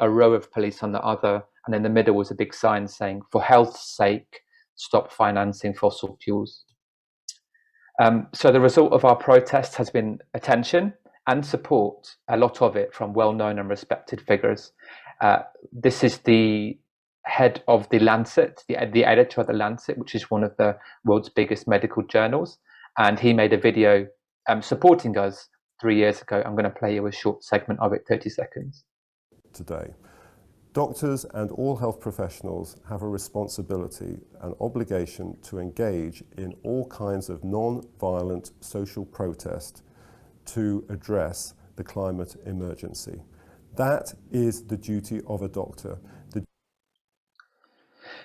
a row of police on the other, and in the middle was a big sign saying, "For health's sake, stop financing fossil fuels." So the result of our protest has been attention and support, a lot of it from well-known and respected figures. This is the head of the Lancet, the editor of the Lancet, which is one of the world's biggest medical journals. And he made a video supporting us 3 years ago. I'm going to play you a short segment of it, 30 seconds. Today, doctors and all health professionals have a responsibility and obligation to engage in all kinds of non-violent social protest to address the climate emergency. That is the duty of a doctor.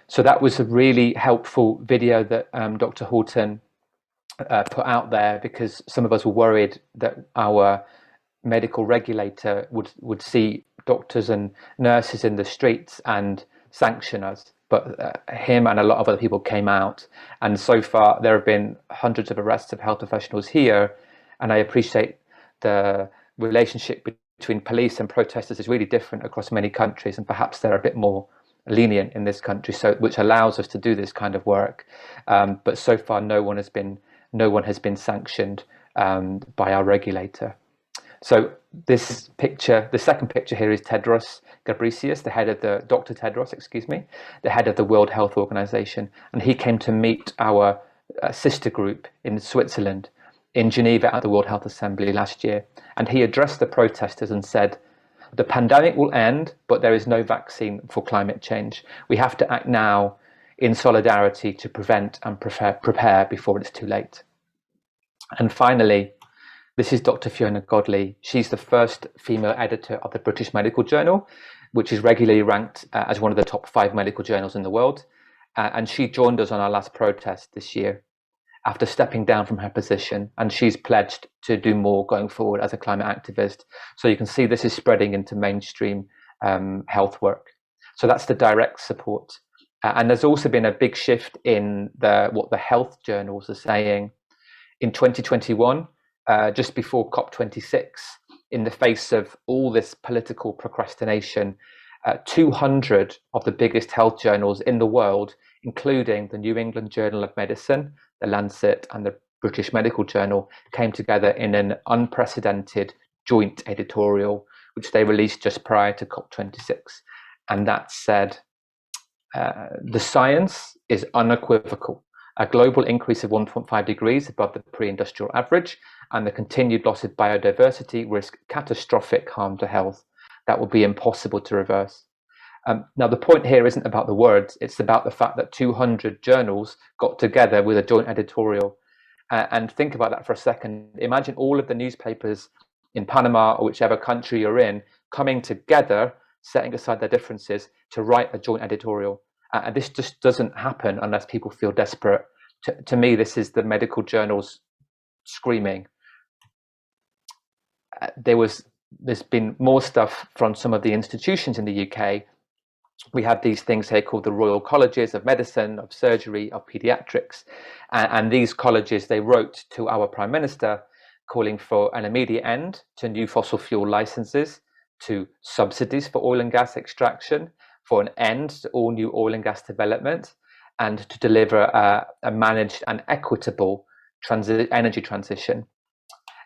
So that was a really helpful video that Dr. Horton put out there, because some of us were worried that our medical regulator would see doctors and nurses in the streets and sanction us. But him and a lot of other people came out. And so far, there have been hundreds of arrests of health professionals here. And I appreciate the relationship between police and protesters is really different across many countries, and perhaps they're a bit more lenient in this country, so which allows us to do this kind of work. But so far, no one has been sanctioned by our regulator. So this picture, the second picture here is Tedros Ghebreyesus, Dr. Tedros, excuse me, the head of the World Health Organization, and he came to meet our sister group in Switzerland, in Geneva at the World Health Assembly last year, and he addressed the protesters and said, "The pandemic will end, but there is no vaccine for climate change. We have to act now in solidarity to prevent and prepare before it's too late." And finally, this is Dr. Fiona Godley. She's the first female editor of the British Medical Journal, which is regularly ranked as one of the top 5 medical journals in the world. And she joined us on our last protest this year after stepping down from her position, and she's pledged to do more going forward as a climate activist. So you can see this is spreading into mainstream health work. So that's the direct support. And there's also been a big shift in what the health journals are saying. In 2021, just before COP26, in the face of all this political procrastination, 200 of the biggest health journals in the world, including the New England Journal of Medicine, the Lancet, and the British Medical Journal, came together in an unprecedented joint editorial, which they released just prior to COP26. And that said, the science is unequivocal. A global increase of 1.5 degrees above the pre-industrial average, and the continued loss of biodiversity risk catastrophic harm to health that will be impossible to reverse. Now, the point here isn't about the words, it's about the fact that 200 journals got together with a joint editorial. And think about that for a second. Imagine all of the newspapers in Panama or whichever country you're in coming together, setting aside their differences to write a joint editorial. And this just doesn't happen unless people feel desperate. To me, this is the medical journals screaming. There's been more stuff from some of the institutions in the UK. We have these things here called the Royal Colleges of Medicine, of Surgery, of Pediatrics. And these colleges, they wrote to our Prime Minister calling for an immediate end to new fossil fuel licenses, to subsidies for oil and gas extraction, for an end to all new oil and gas development, and to deliver a managed and equitable energy transition.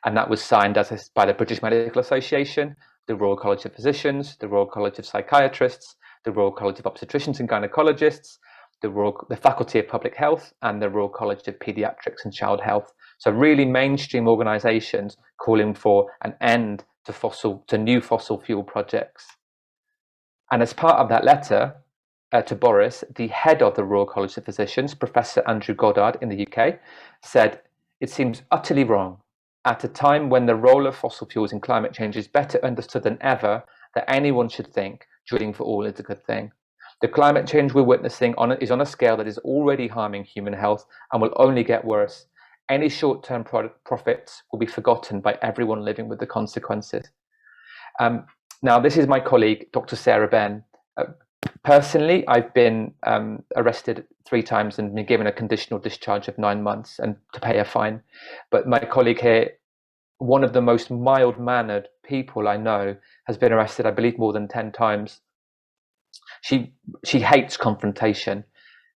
And that was signed by the British Medical Association, the Royal College of Physicians, the Royal College of Psychiatrists, the Royal College of Obstetricians and Gynecologists, the Faculty of Public Health, and the Royal College of Pediatrics and Child Health. So really mainstream organisations calling for an end to new fossil fuel projects. And as part of that letter to Boris, the head of the Royal College of Physicians, Professor Andrew Goddard in the UK, said, "It seems utterly wrong at a time when the role of fossil fuels in climate change is better understood than ever that anyone should think drilling for oil is a good thing. The climate change we're witnessing is on a scale that is already harming human health and will only get worse. Any short-term profits will be forgotten by everyone living with the consequences." Now, this is my colleague, Dr. Sarah Ben. Personally, I've been arrested 3 times and been given a conditional discharge of 9 months and to pay a fine. But my colleague here, one of the most mild-mannered people I know, has been arrested, I believe, more than 10 times. She hates confrontation,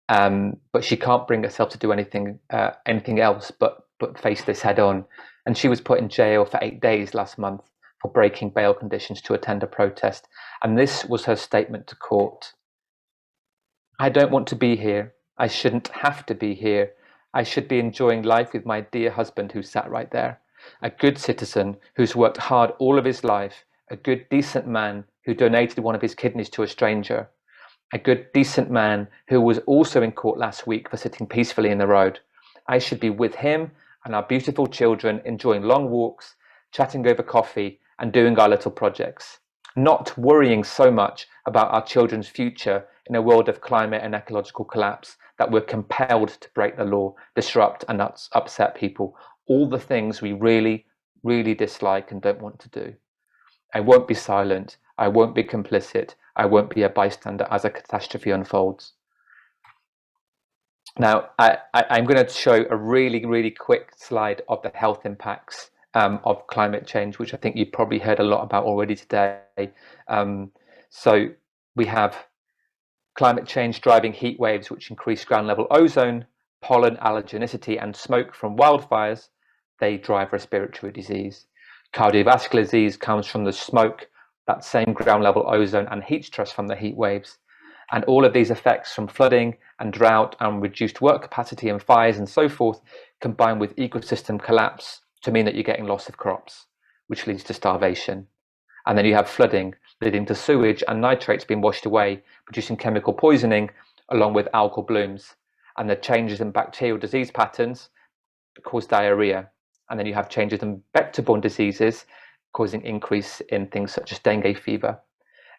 but she can't bring herself to do anything else but face this head on. And she was put in jail for 8 days last month for breaking bail conditions to attend a protest. And this was her statement to court. "I don't want to be here. I shouldn't have to be here. I should be enjoying life with my dear husband who sat right there. A good citizen who's worked hard all of his life. A good, decent man who donated one of his kidneys to a stranger. A good, decent man who was also in court last week for sitting peacefully in the road. I should be with him and our beautiful children, enjoying long walks, chatting over coffee, and doing our little projects, not worrying so much about our children's future in a world of climate and ecological collapse that we're compelled to break the law, disrupt and upset people, all the things we really, really dislike and don't want to do. I won't be silent. I won't be complicit. I won't be a bystander as a catastrophe unfolds." Now, I'm going to show a really, really quick slide of the health impacts of climate change, which I think you've probably heard a lot about already today. So we have climate change driving heat waves, which increase ground level ozone, pollen allergenicity, and smoke from wildfires. They drive respiratory disease. Cardiovascular disease comes from the smoke, that same ground level ozone and heat stress from the heat waves. And all of these effects from flooding and drought and reduced work capacity and fires and so forth, combined with ecosystem collapse, to mean that you're getting loss of crops, which leads to starvation. And then you have flooding leading to sewage and nitrates being washed away, producing chemical poisoning along with algal blooms. And the changes in bacterial disease patterns cause diarrhea. And then you have changes in vector-borne diseases causing increase in things such as dengue fever.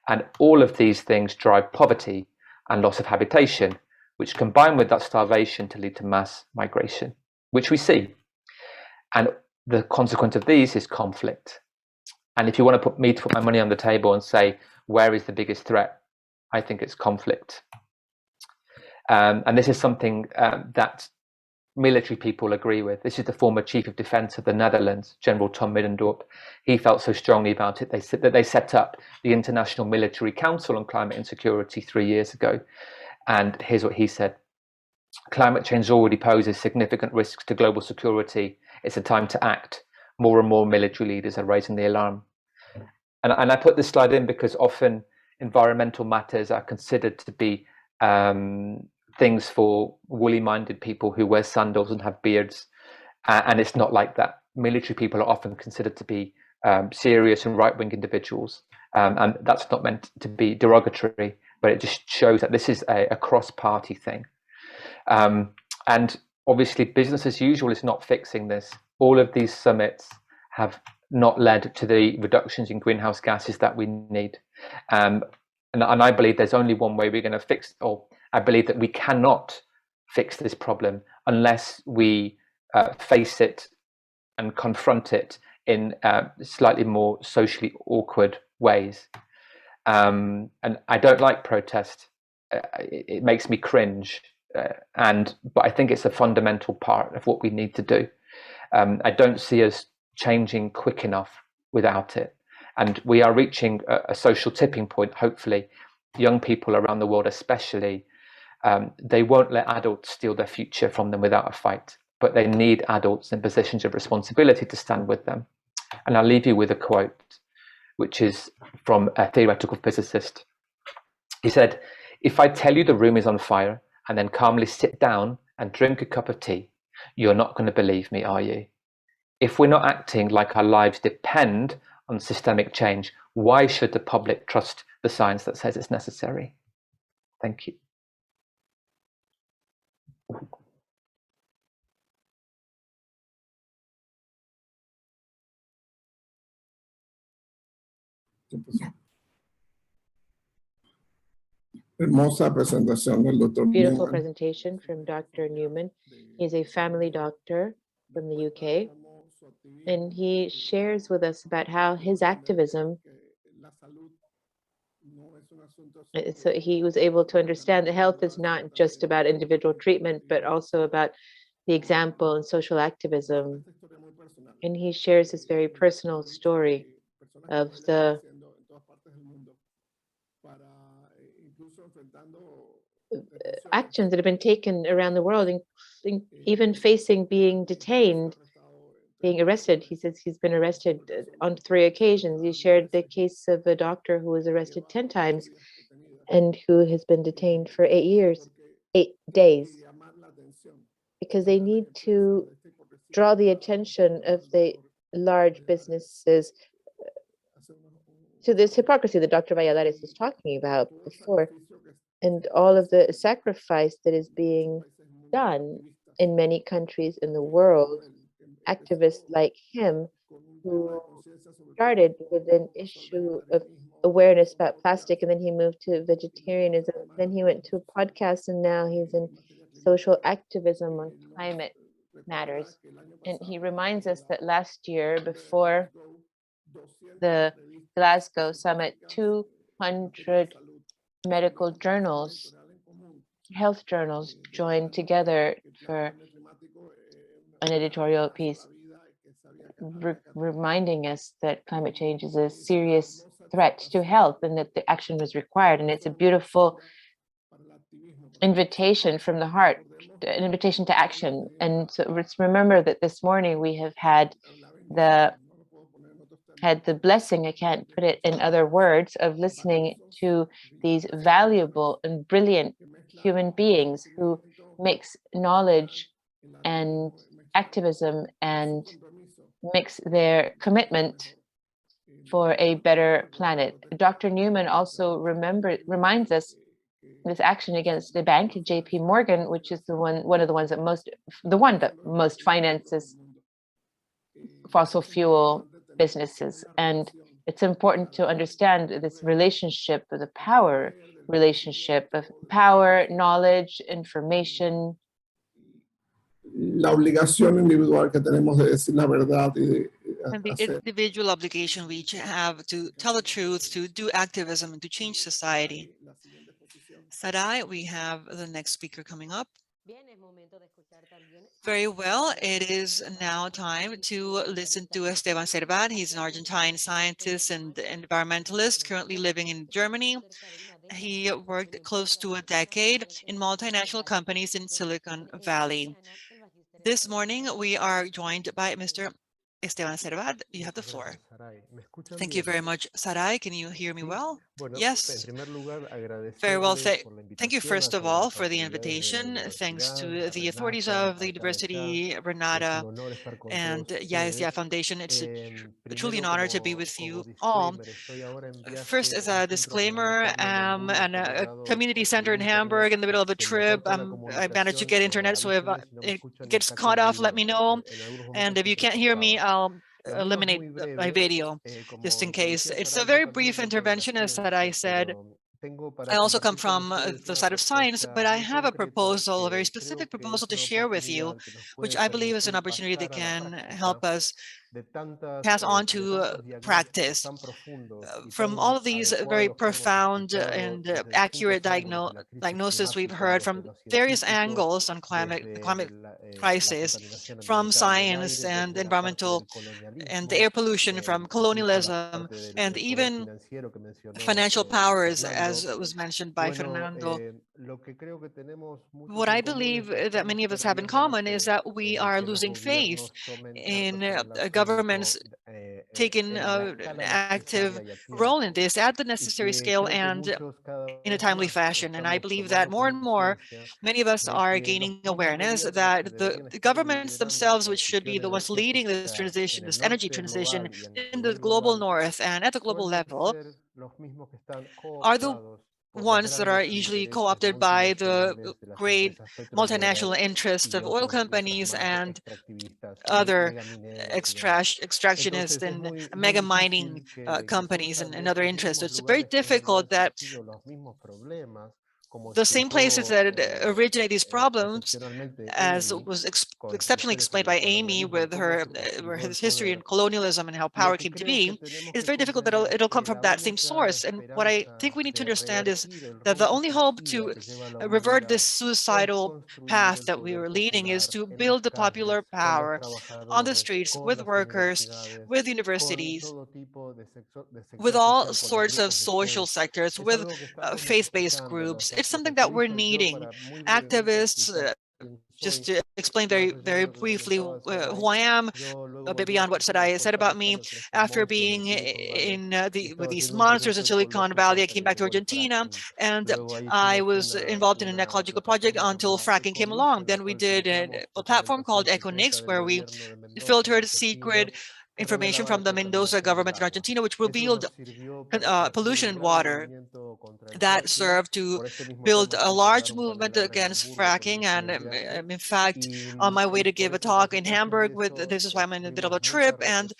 And all of these things drive poverty and loss of habitation, which combine with that starvation to lead to mass migration, which we see. And the consequence of these is conflict. And if you want to put my money on the table and say, where is the biggest threat? I think it's conflict. And this is something that military people agree with. This is the former Chief of Defence of the Netherlands, General Tom Middendorp. He felt so strongly about it that they set up the International Military Council on Climate and Security 3 years ago. And here's what he said. Climate change already poses significant risks to global security. It's a time to act. More and more military leaders are raising the alarm. And I put this slide in because often environmental matters are considered to be things for woolly-minded people who wear sandals and have beards. And it's not like that. Military people are often considered to be serious and right-wing individuals. And that's not meant to be derogatory, but it just shows that this is a cross-party thing. And obviously, business as usual is not fixing this. All of these summits have not led to the reductions in greenhouse gases that we need. And I believe there's only one way we're going to fix, or I believe that we cannot fix this problem unless we face it and confront it in slightly more socially awkward ways. And I don't like protest. It makes me cringe. But I think it's a fundamental part of what we need to do. I don't see us changing quick enough without it. And we are reaching a social tipping point, hopefully. Young people around the world especially, they won't let adults steal their future from them without a fight, but they need adults in positions of responsibility to stand with them. And I'll leave you with a quote, which is from a theoretical physicist. He said, "If I tell you the room is on fire and then calmly sit down and drink a cup of tea, you're not going to believe me, are you? If we're not acting like our lives depend on systemic change, why should the public trust the science that says it's necessary?" Thank you. Hermosa presentación del Dr. Beautiful Newman. presentation from Dr. Newman. He's a family doctor from the UK, and he shares with us about how his activism, so he was able to understand that health is not just about individual treatment, but also about the example and social activism. And he shares this very personal story of the actions that have been taken around the world, even facing being detained, being arrested. He says he's been arrested on 3 occasions. He shared the case of a doctor who was arrested 10 times and who has been detained for 8 days, because they need to draw the attention of the large businesses to this hypocrisy that Dr. Bayadis was talking about before, and all of the sacrifice that is being done in many countries in the world. Activists like him, who started with an issue of awareness about plastic, and then he moved to vegetarianism, then he went to a podcast, and now he's in social activism on climate matters. And he reminds us that last year, before the Glasgow summit, 200 medical journals, health journals, joined together for an editorial piece reminding us that climate change is a serious threat to health and that the action was required. And it's a beautiful invitation from the heart, an invitation to action. And so let's remember that this morning we have had the blessing, I can't put it in other words, of listening to these valuable and brilliant human beings who mix knowledge and activism and mix their commitment for a better planet. Dr. Newman also reminds us this action against the bank, JP Morgan, which is one of the ones that most finances fossil fuel businesses. And it's important to understand this relationship, the power relationship of power, knowledge, information. La obligación individual que tenemos de decir la verdad y de And the hacer. individual obligation we each have to tell the truth, to do activism, and to change society. Sarai, we have the next speaker coming up. Very well, it is now time to listen to Esteban Servat. He's an Argentine scientist and environmentalist currently living in Germany. He worked close to a decade in multinational companies in Silicon Valley. This morning, we are joined by Mr. Esteban Servat. You have the floor. Thank you very much, Sarai. Can you hear me well? Yes. Very well. Thank you, first of all, for the invitation. Thanks to the authorities of the University, Renata, and Yaezia Foundation. It's truly an honor to be with you all. First, as a disclaimer, and a community center in Hamburg in the middle of a trip. I managed to get internet, so if it gets cut off, let me know. And if you can't hear me, I'll eliminate my video just in case. It's a very brief intervention, as that I said. I also come from the side of science, but I have a proposal, a very specific proposal to share with you, which I believe is an opportunity that can help us pass on to practice. From all of these very profound and accurate diagnosis we've heard from various angles on climate crisis, from science and environmental and air pollution, from colonialism, and even financial powers, as was mentioned by Fernando. What I believe that many of us have in common is that we are losing faith in governments taking an active role in this at the necessary scale and in a timely fashion. And I believe that more and more, many of us are gaining awareness that the governments themselves, which should be the ones leading this transition, this energy transition in the global north and at the global level, are the ones that are usually co-opted by the great multinational interests of oil companies and other extractionist and mega mining companies and other interests. So it's very difficult that the same places that originate these problems, as was exceptionally explained by Amy with her history in colonialism and how power came to be, it's very difficult that it'll come from that same source. And what I think we need to understand is that the only hope to revert this suicidal path that we were leading is to build the popular power on the streets with workers, with universities, with all sorts of social sectors, with faith-based groups. It's something that we're needing. Activists, just to explain very briefly who I am, a bit beyond what Sarai said about me. After being in with these monsters in Silicon Valley, I came back to Argentina, and I was involved in an ecological project until fracking came along. Then we did a platform called Econix, where we filtered secret information from the Mendoza government in Argentina, which revealed pollution in water that served to build a large movement against fracking. And in fact, on my way to give a talk in Hamburg, this is why I'm in the middle of a trip, and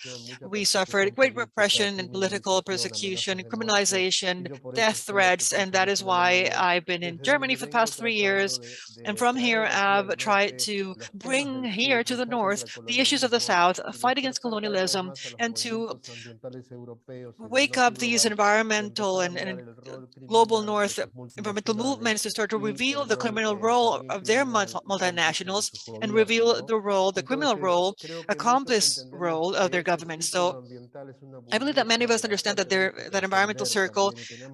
we suffered great repression and political persecution, criminalization, death threats, and that is why I've been in Germany for the past 3 years. And from here, I've tried to bring here to the north the issues of the south, a fight against colonialism, and to wake up these environmental and global North environmental movements to start to reveal the criminal role of their multinationals and reveal the role, the criminal role, accomplice role of their governments. So I believe that many of us understand that that environmental circle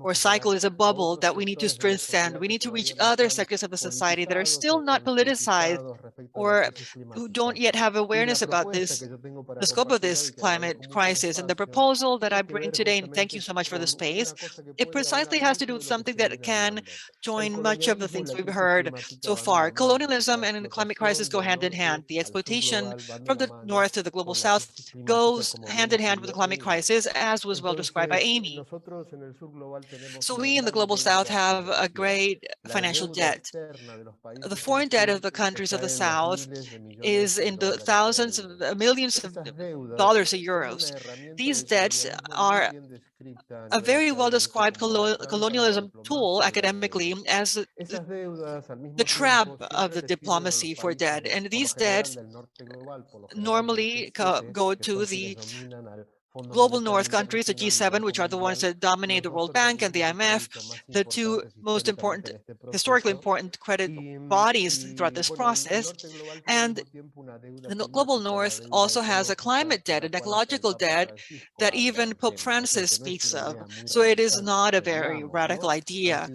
or cycle is a bubble that we need to transcend. We need to reach other sectors of the society that are still not politicized or who don't yet have awareness about this, the scope of this climate crisis. And the proposal that I bring today, and thank you so much for the space, it precisely has to do with something that can join much of the things we've heard so far. Colonialism and the climate crisis go hand in hand. The exploitation from the north to the global south goes hand in hand with the climate crisis, as was well described by Amy. So we in the global south have a great financial debt. The foreign debt of the countries of the south is in the thousands of millions of dollars or euros. These debts are a very well described colonialism tool academically as the trap of the diplomacy for debt. And these debts normally go to the global north countries, the G7, which are the ones that dominate the World Bank and the IMF, the two most important, historically important credit bodies throughout this process. And the global north also has a climate debt, an ecological debt that even Pope Francis speaks of. So it is not a very radical idea.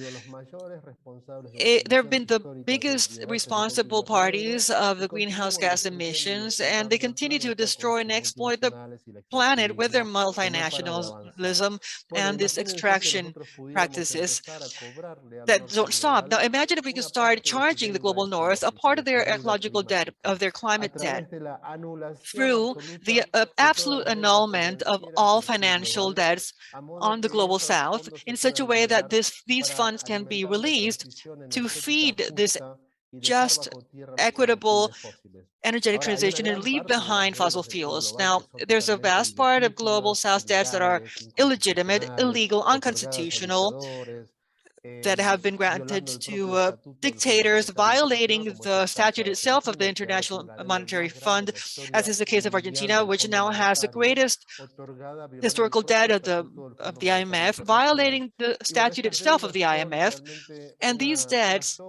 There have been the biggest responsible parties of the greenhouse gas emissions, and they continue to destroy and exploit the planet with their multinationalism and this extraction practices that don't stop. Now, imagine if we could start charging the global north a part of their ecological debt, of their climate debt, through the absolute annulment of all financial debts on the global south in such a way that these funds can be released to feed this just, equitable energetic transition and leave behind fossil fuels. Now, there's a vast part of global south debts that are illegitimate, illegal, unconstitutional, that have been granted to dictators, violating the statute itself of the International Monetary Fund, as is the case of Argentina, which now has the greatest historical debt of the IMF, violating the statute itself of the IMF. And these debts,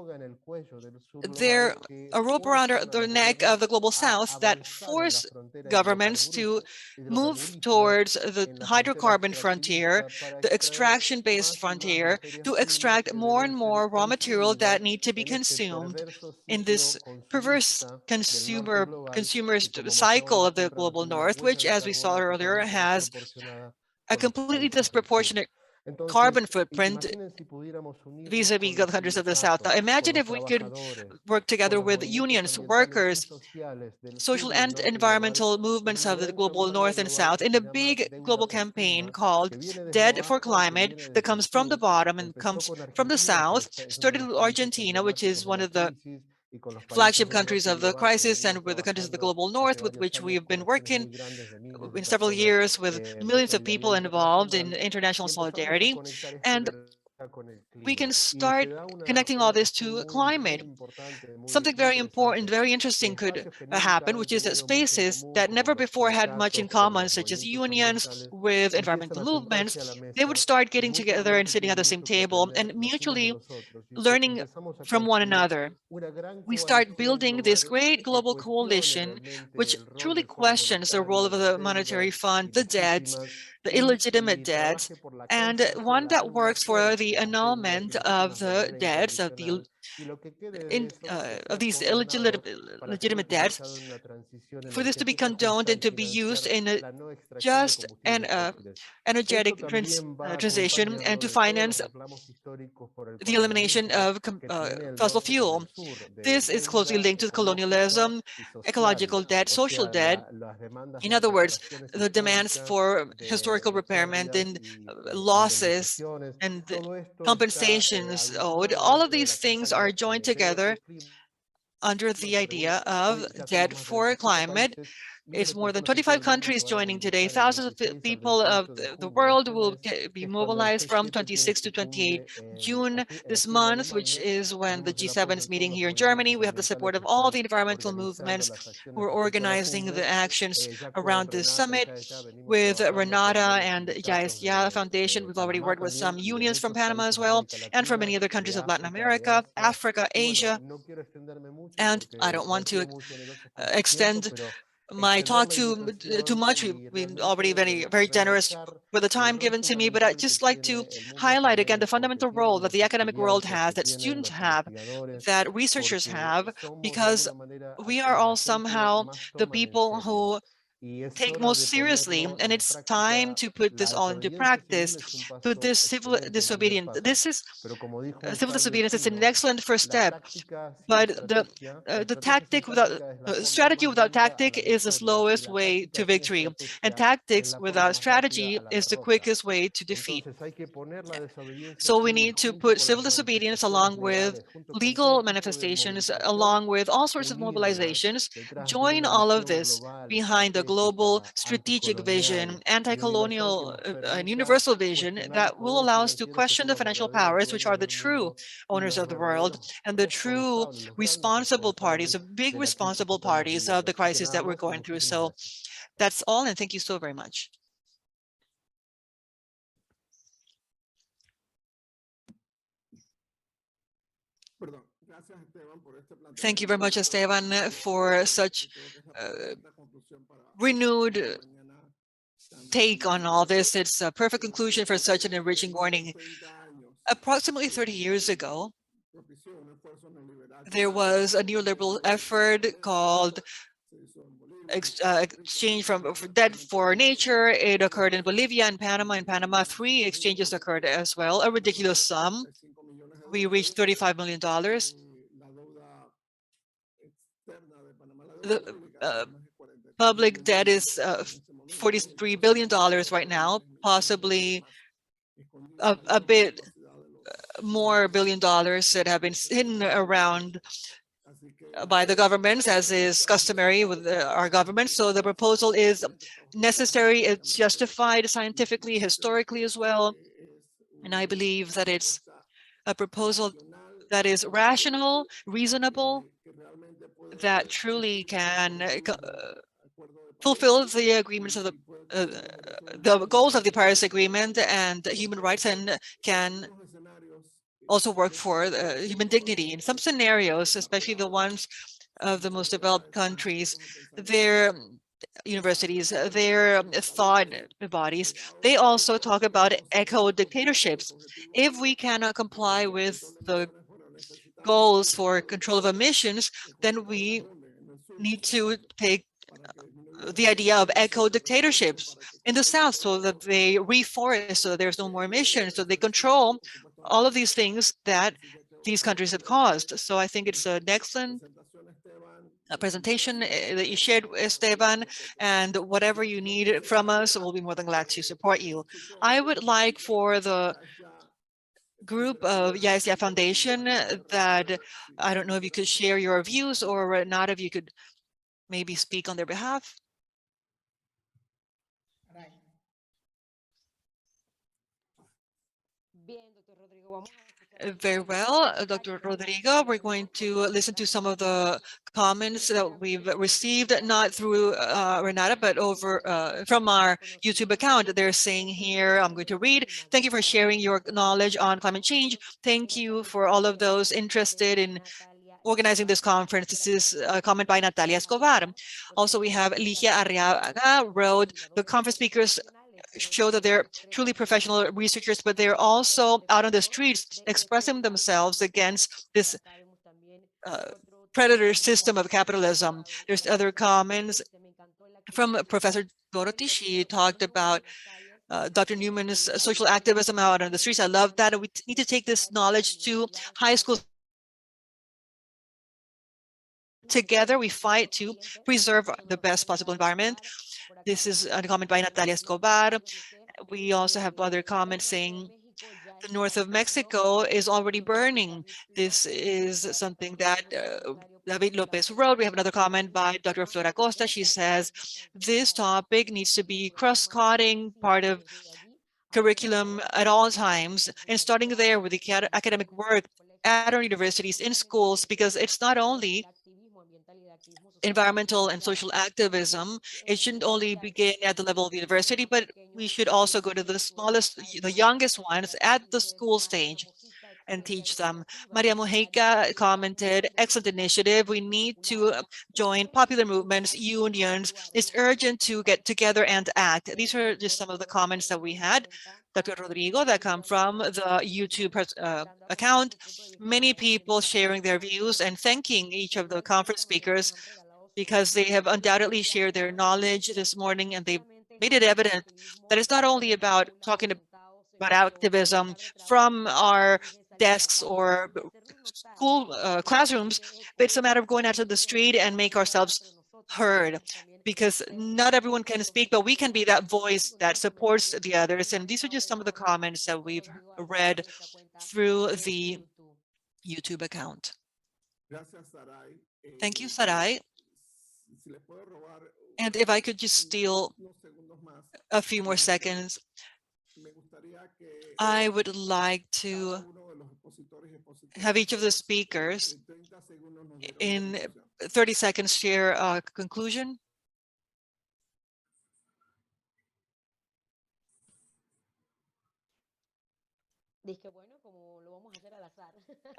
they're a rope around the neck of the global south that force governments to move towards the hydrocarbon frontier, the extraction-based frontier, to extract more and more raw material that need to be consumed in this perverse consumerist cycle of the global north, which, as we saw earlier, has a completely disproportionate carbon footprint vis-a-vis the countries of the South. Now, imagine if we could work together with unions, workers, social and environmental movements of the global North and South in a big global campaign called Dead for Climate that comes from the bottom and comes from the South, started with Argentina, which is one of the flagship countries of the crisis, and with the countries of the global north, with which we have been working in several years with millions of people involved in international solidarity. And we can start connecting all this to climate. Something very important, very interesting could happen, which is that spaces that never before had much in common, such as unions with environmental movements, they would start getting together and sitting at the same table and mutually learning from one another. We start building this great global coalition, which truly questions the role of the monetary fund, the debts, the illegitimate debts, and one that works for the annulment of the debts of these legitimate debts, for this to be condoned and to be used in a just and energetic transition, and to finance the elimination of fossil fuel. This is closely linked to colonialism, ecological debt, social debt. In other words, the demands for historical repairment and losses and compensations owed, all of these things are joined together under the idea of debt for climate It's more than 25 countries joining today. Thousands of people of the world will be mobilized from 26 to 28 June this month, which is when the G7 is meeting here in Germany. We have the support of all the environmental movements who are organizing the actions around this summit. With Renata and Yaesya Foundation, we've already worked with some unions from Panama as well, and from many other countries of Latin America, Africa, Asia. And I don't want to extend my talk too much. We've been already very generous with the time given to me, but I'd just like to highlight again the fundamental role that the academic world has, that students have, that researchers have, because we are all somehow the people who take most seriously, and it's time to put this all into practice. Put this civil disobedience. This is civil disobedience is an excellent first step, but the tactic without strategy without tactic is the slowest way to victory, and tactics without strategy is the quickest way to defeat. So we need to put civil disobedience along with legal manifestations, along with all sorts of mobilizations, join all of this behind a global strategic vision, anti-colonial and universal vision that will allow us to question the financial powers, which are the true owners of the world and the true responsible parties, the big responsible parties of the crisis that we're going through. So that's all, and thank you so very much. Thank you very much, Esteban, for such renewed take on all this. It's a perfect conclusion for such an enriching morning. Approximately 30 years ago, there was a neoliberal effort called exchange for debt for nature. It occurred in Bolivia and Panama. In Panama, 3 exchanges occurred as well, a ridiculous sum. We reached $35 million. The public debt is $43 billion right now, possibly a bit more billion dollars that have been hidden around by the governments, as is customary with our government. So the proposal is necessary, it's justified scientifically, historically as well. And I believe that it's a proposal that is rational, reasonable, that truly can fulfill the agreements of the goals of the Paris Agreement and human rights, and can also work for human dignity. In some scenarios, especially the ones of the most developed countries, their universities, their thought bodies, they also talk about eco-dictatorships. If we cannot comply with the goals for control of emissions, then we need to take the idea of eco-dictatorships in the South, so that they reforest, so there's no more emissions, so they control all of these things that these countries have caused. So I think it's an excellent presentation that you shared, Esteban, and whatever you need from us, we'll be more than glad to support you. I would like for the group of Yaesya Foundation that, I don't know if you could share your views, or not, if you could maybe speak on their behalf. Very well, Dr. Rodrigo. We're going to listen to some of the comments that we've received, not through Renata, but over from our YouTube account. They're saying here, I'm going to read, thank you for sharing your knowledge on climate change. Thank you for all of those interested in organizing this conference. This is a comment by Natalia Escobar. Also, we have Ligia Arriaga wrote, the conference speakers show that they're truly professional researchers, but they're also out on the streets expressing themselves against this predator system of capitalism. There's other comments from Professor Dorothy. She talked about Dr. Newman's social activism out on the streets. I love that. And we need to take this knowledge to high schools. Together, we fight to preserve the best possible environment. This is a comment by Natalia Escobar. We also have other comments saying the north of Mexico is already burning. This is something that David Lopez wrote. We have another comment by Dr. Flora Costa. She says, this topic needs to be cross-cutting, part of curriculum at all times, and starting there with the academic work at our universities, in schools, because it's not only environmental and social activism. It shouldn't only begin at the level of the university, but we should also go to the smallest, the youngest ones at the school stage and teach them. Maria Mojica commented, excellent initiative. We need to join popular movements, unions. It's urgent to get together and act. These are just some of the comments that we had. Dr. Rodrigo, that come from the YouTube account. Many people sharing their views and thanking each of the conference speakers because they have undoubtedly shared their knowledge this morning, and they've made it evident that it's not only about talking about activism from our desks or school classrooms, but it's a matter of going out to the street and make ourselves heard, because not everyone can speak, but we can be that voice that supports the others. And these are just some of the comments that we've read through the YouTube account. Thank you, Sarai. And if I could just steal a few more seconds, I would like to have each of the speakers in 30 seconds share a conclusion.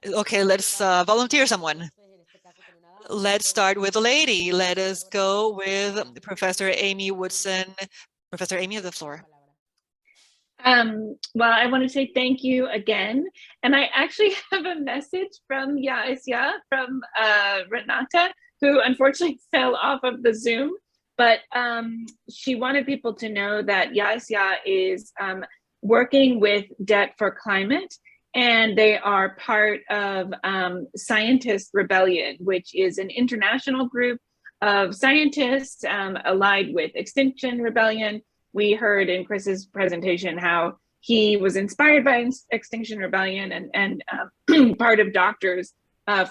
Okay, let's volunteer someone. Let's start with a lady. Let us go with Professor Amy Woodson. Professor Amy, you have the floor. Well, I want to say thank you again. And I actually have a message from from Renata, who unfortunately fell off of the Zoom. But she wanted people to know that Yaisya is working with Debt for Climate, and they are part of Scientist Rebellion, which is an international group of scientists allied with Extinction Rebellion. We heard in Chris's presentation how he was inspired by Extinction Rebellion and part of Doctors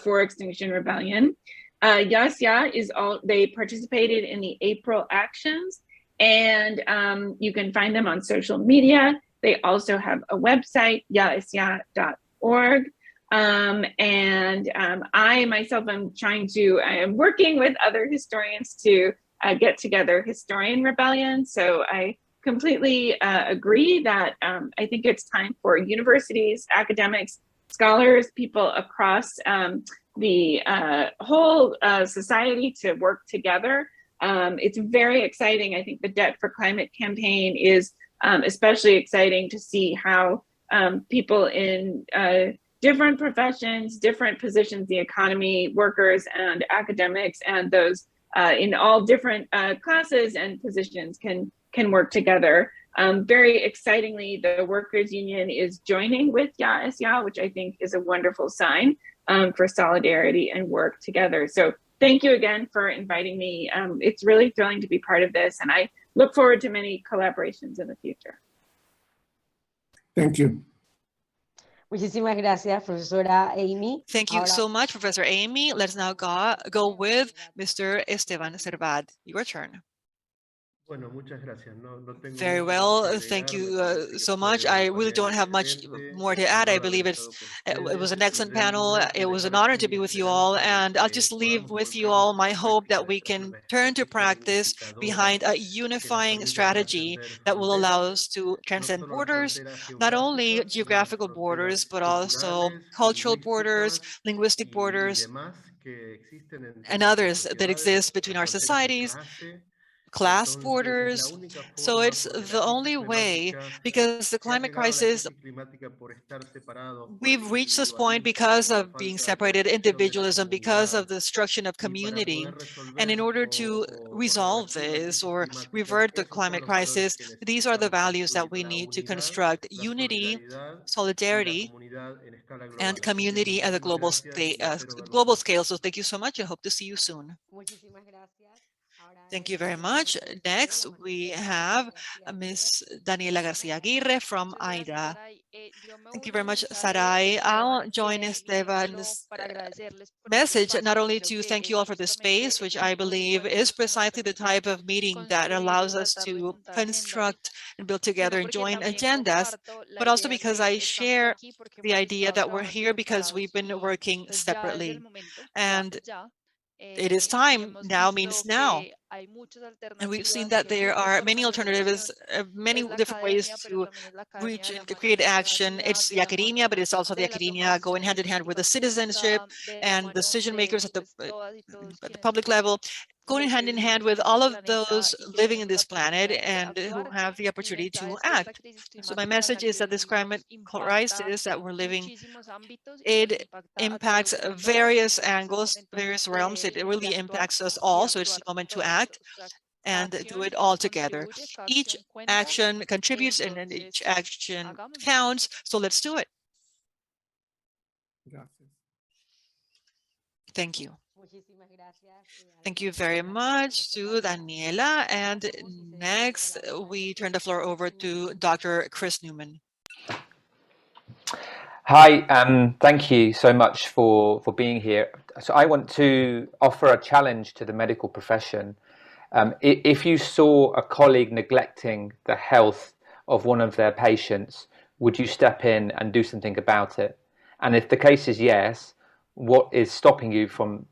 for Extinction Rebellion. Yaisya is they participated in the April actions, and you can find them on social media. They also have a website, yaisya.org. I myself I am working with other historians to get together Historian Rebellion. So I completely agree that I think it's time for universities, academics, scholars, people across the whole society to work together. It's very exciting. I think the Debt for Climate campaign is especially exciting to see how people in different professions, different positions, in the economy, workers and academics, and those in all different classes and positions can work together. Very excitingly, the Workers' Union is joining with Yaisya, which I think is a wonderful sign for solidarity and work together. So thank you again for inviting me. It's really thrilling to be part of this, and I look forward to many collaborations in the future. Thank you. Muchísimas gracias, profesora Amy. Thank you so much, Professor Amy. Let's now go with Mr. Esteban Cervad. Your turn. Very well, thank you so much. I really don't have much more to add. I believe it was an excellent panel. It was an honor to be with you all, and I'll just leave with you all my hope that we can turn to practice behind a unifying strategy that will allow us to transcend borders, not only geographical borders, but also cultural borders, linguistic borders, and others that exist between our societies, class borders. So it's the only way, because the climate crisis, we've reached this point because of being separated, individualism, because of the destruction of community. And in order to resolve this or revert the climate crisis, these are the values that we need to construct: unity, solidarity, and community at a global scale. So thank you so much, and hope to see you soon. Thank you very much. Next, we have Ms. Daniela Garcia Aguirre from Aida. Thank you very much, Sarai. I'll join Esteban's message, not only to thank you all for this space, which I believe is precisely the type of meeting that allows us to construct and build together and join agendas, but also because I share the idea that we're here because we've been working separately. And it is time, now means now. And we've seen that there are many alternatives, many different ways to reach and to create action. It's the academia, but it's also the academia going hand in hand with the citizenship and decision makers at the public level, going hand in hand with all of those living in this planet and who have the opportunity to act. So my message is that this climate crisis that we're living, it impacts various angles, various realms. It really impacts us all. So it's the moment to act and do it all together. Each action contributes and each action counts. So let's do it. Thank you. Thank you very much to Daniela. And next, we turn the floor over to Dr. Chris Newman. Hi, thank you so much for being here. So I want to offer a challenge to the medical profession. If you saw a colleague neglecting the health of one of their patients, would you step in and do something about it? And if the case is yes, what is stopping you from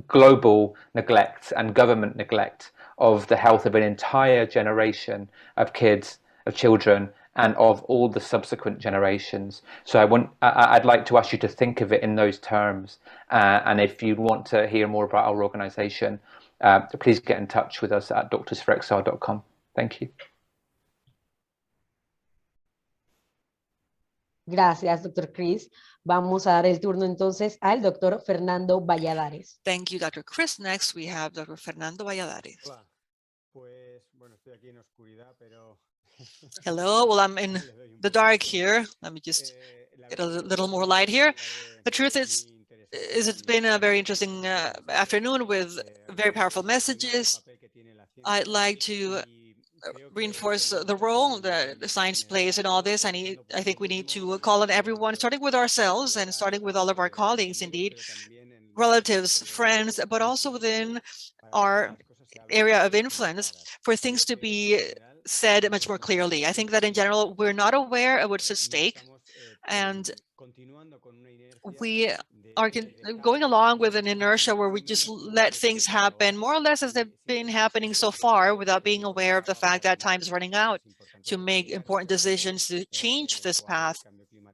global neglect and government neglect of the health of an entire generation of kids, of children, and of all the subsequent generations? So I'd like to ask you to think of it in those terms. And if you want to hear more about our organization, please get in touch with us at doctorsforexile.com. Thank you. Gracias, Dr. Chris. Vamos a dar el turno entonces al Dr. Fernando Bayadis. Thank you, Dr. Chris. Next, we have Dr. Fernando Bayadis. Hello, well, I'm in the dark here. Let me just get a little more light here. The truth is it's been a very interesting afternoon with very powerful messages. I'd like to reinforce the role that the science plays in all this. I think we need to call on everyone, starting with ourselves and starting with all of our colleagues, indeed, relatives, friends, but also within our area of influence for things to be said much more clearly. I think that in general, we're not aware of what's at stake, and we are going along with an inertia where we just let things happen more or less as they've been happening so far without being aware of the fact that time is running out to make important decisions to change this path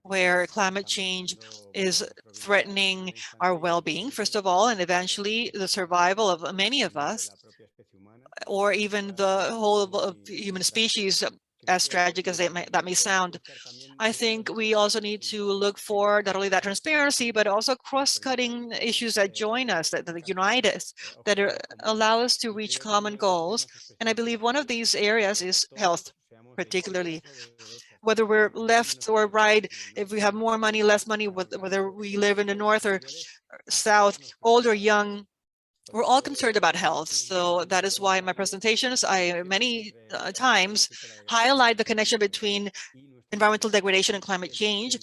where climate change is threatening our well-being, first of all, and eventually the survival of many of us, or even the whole of human species, as tragic as that may sound. I think we also need to look for not only that transparency, but also cross-cutting issues that join us, that unite us, that allow us to reach common goals. And I believe one of these areas is health, particularly. Whether we're left or right, if we have more money, less money, whether we live in the north or south, old or young, we're all concerned about health. So that is why in my presentations, I many times highlight the connection between environmental degradation and climate change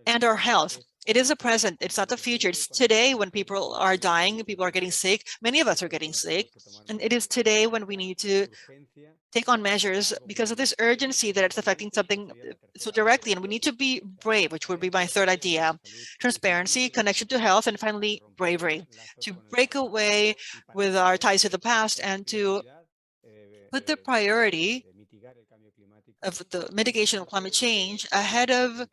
and our health. It is a present, it's not the future. It's today when people are dying, people are getting sick. Many of us are getting sick. And it is today when we need to take on measures because of this urgency that it's affecting something so directly. And we need to be brave, which would be my third idea. Transparency, connection to health, and finally, bravery. To break away with our ties to the past and to put the priority of the mitigation of climate change ahead of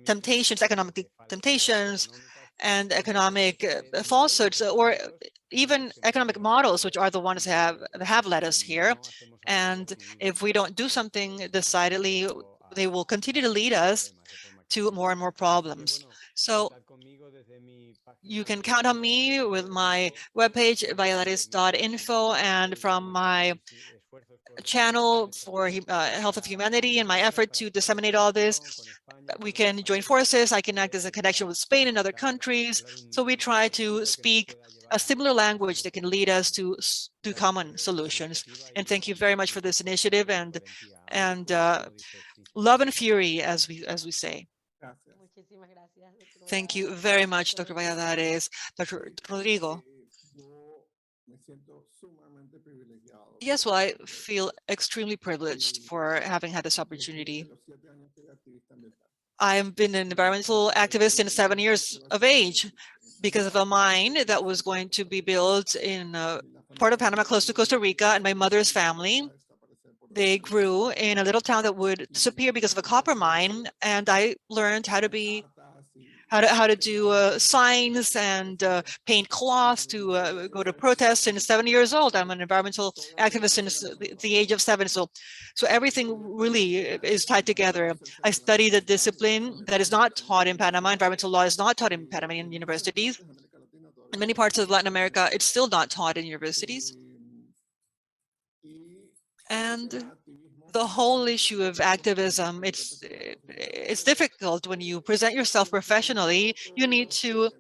temptations, economic temptations, and economic falsehoods, or even economic models, which are the ones that have led us here. And if we don't do something decidedly, they will continue to lead us to more and more problems. So you can count on me with my webpage, bayadis.info, and from my channel for Health of Humanity and my effort to disseminate all this. We can join forces. I can act as a connection with Spain and other countries. So we try to speak a similar language that can lead us to common solutions. And thank you very much for this initiative and love and fury, as we say. Gracias. Muchísimas gracias, doctor Thank you Valladares. very much, Dr. Bayadis. Dr. Rodrigo. Yo me siento sumamente privilegiado. Yes, well, I feel extremely privileged for having had this opportunity. Los 7 años que era activista ambiental. I've been an environmental activist since 7 years of age because of a mine that was going to be built in a part of Panama close to Costa Rica, and my mother's family, they grew in a little town that would disappear because of a copper mine, and I learned how to be how to do signs and paint cloths to go to protests since 7 years old. I'm an environmental activist since the age of 7. So everything really is tied together. I studied a discipline that is not taught in Panama. Environmental law is not taught in Panamanian universities. In many parts of Latin America, it's still not taught in universities. And the whole issue of activism, it's difficult when you present yourself professionally. You need to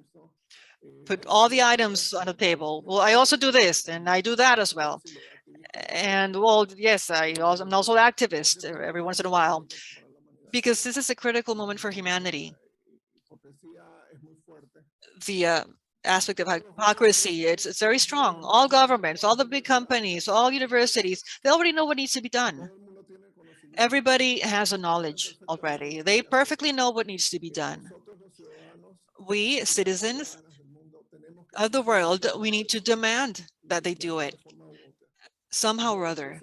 put all the items on the table. Well, I also do this and I do that as well. And well, yes, I'm also an activist every once in a while, because this is a critical moment for humanity. The aspect of hypocrisy, it's very strong. All governments, all the big companies, all universities, they already know what needs to be done. Everybody has a knowledge already. They perfectly know what needs to be done. We, citizens of the world, we need to demand that they do it somehow or other.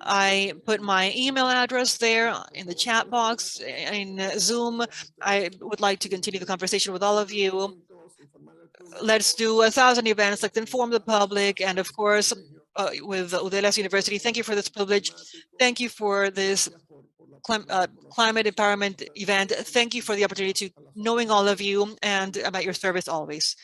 I put my email address there in the chat box in Zoom. I would like to continue the conversation with all of you. Let's do 1,000 events, let's inform the public, and of course, with Udela's University, thank you for this privilege. Thank you for this climate empowerment event. Thank you for the opportunity to knowing all of you, and I'm at your service always.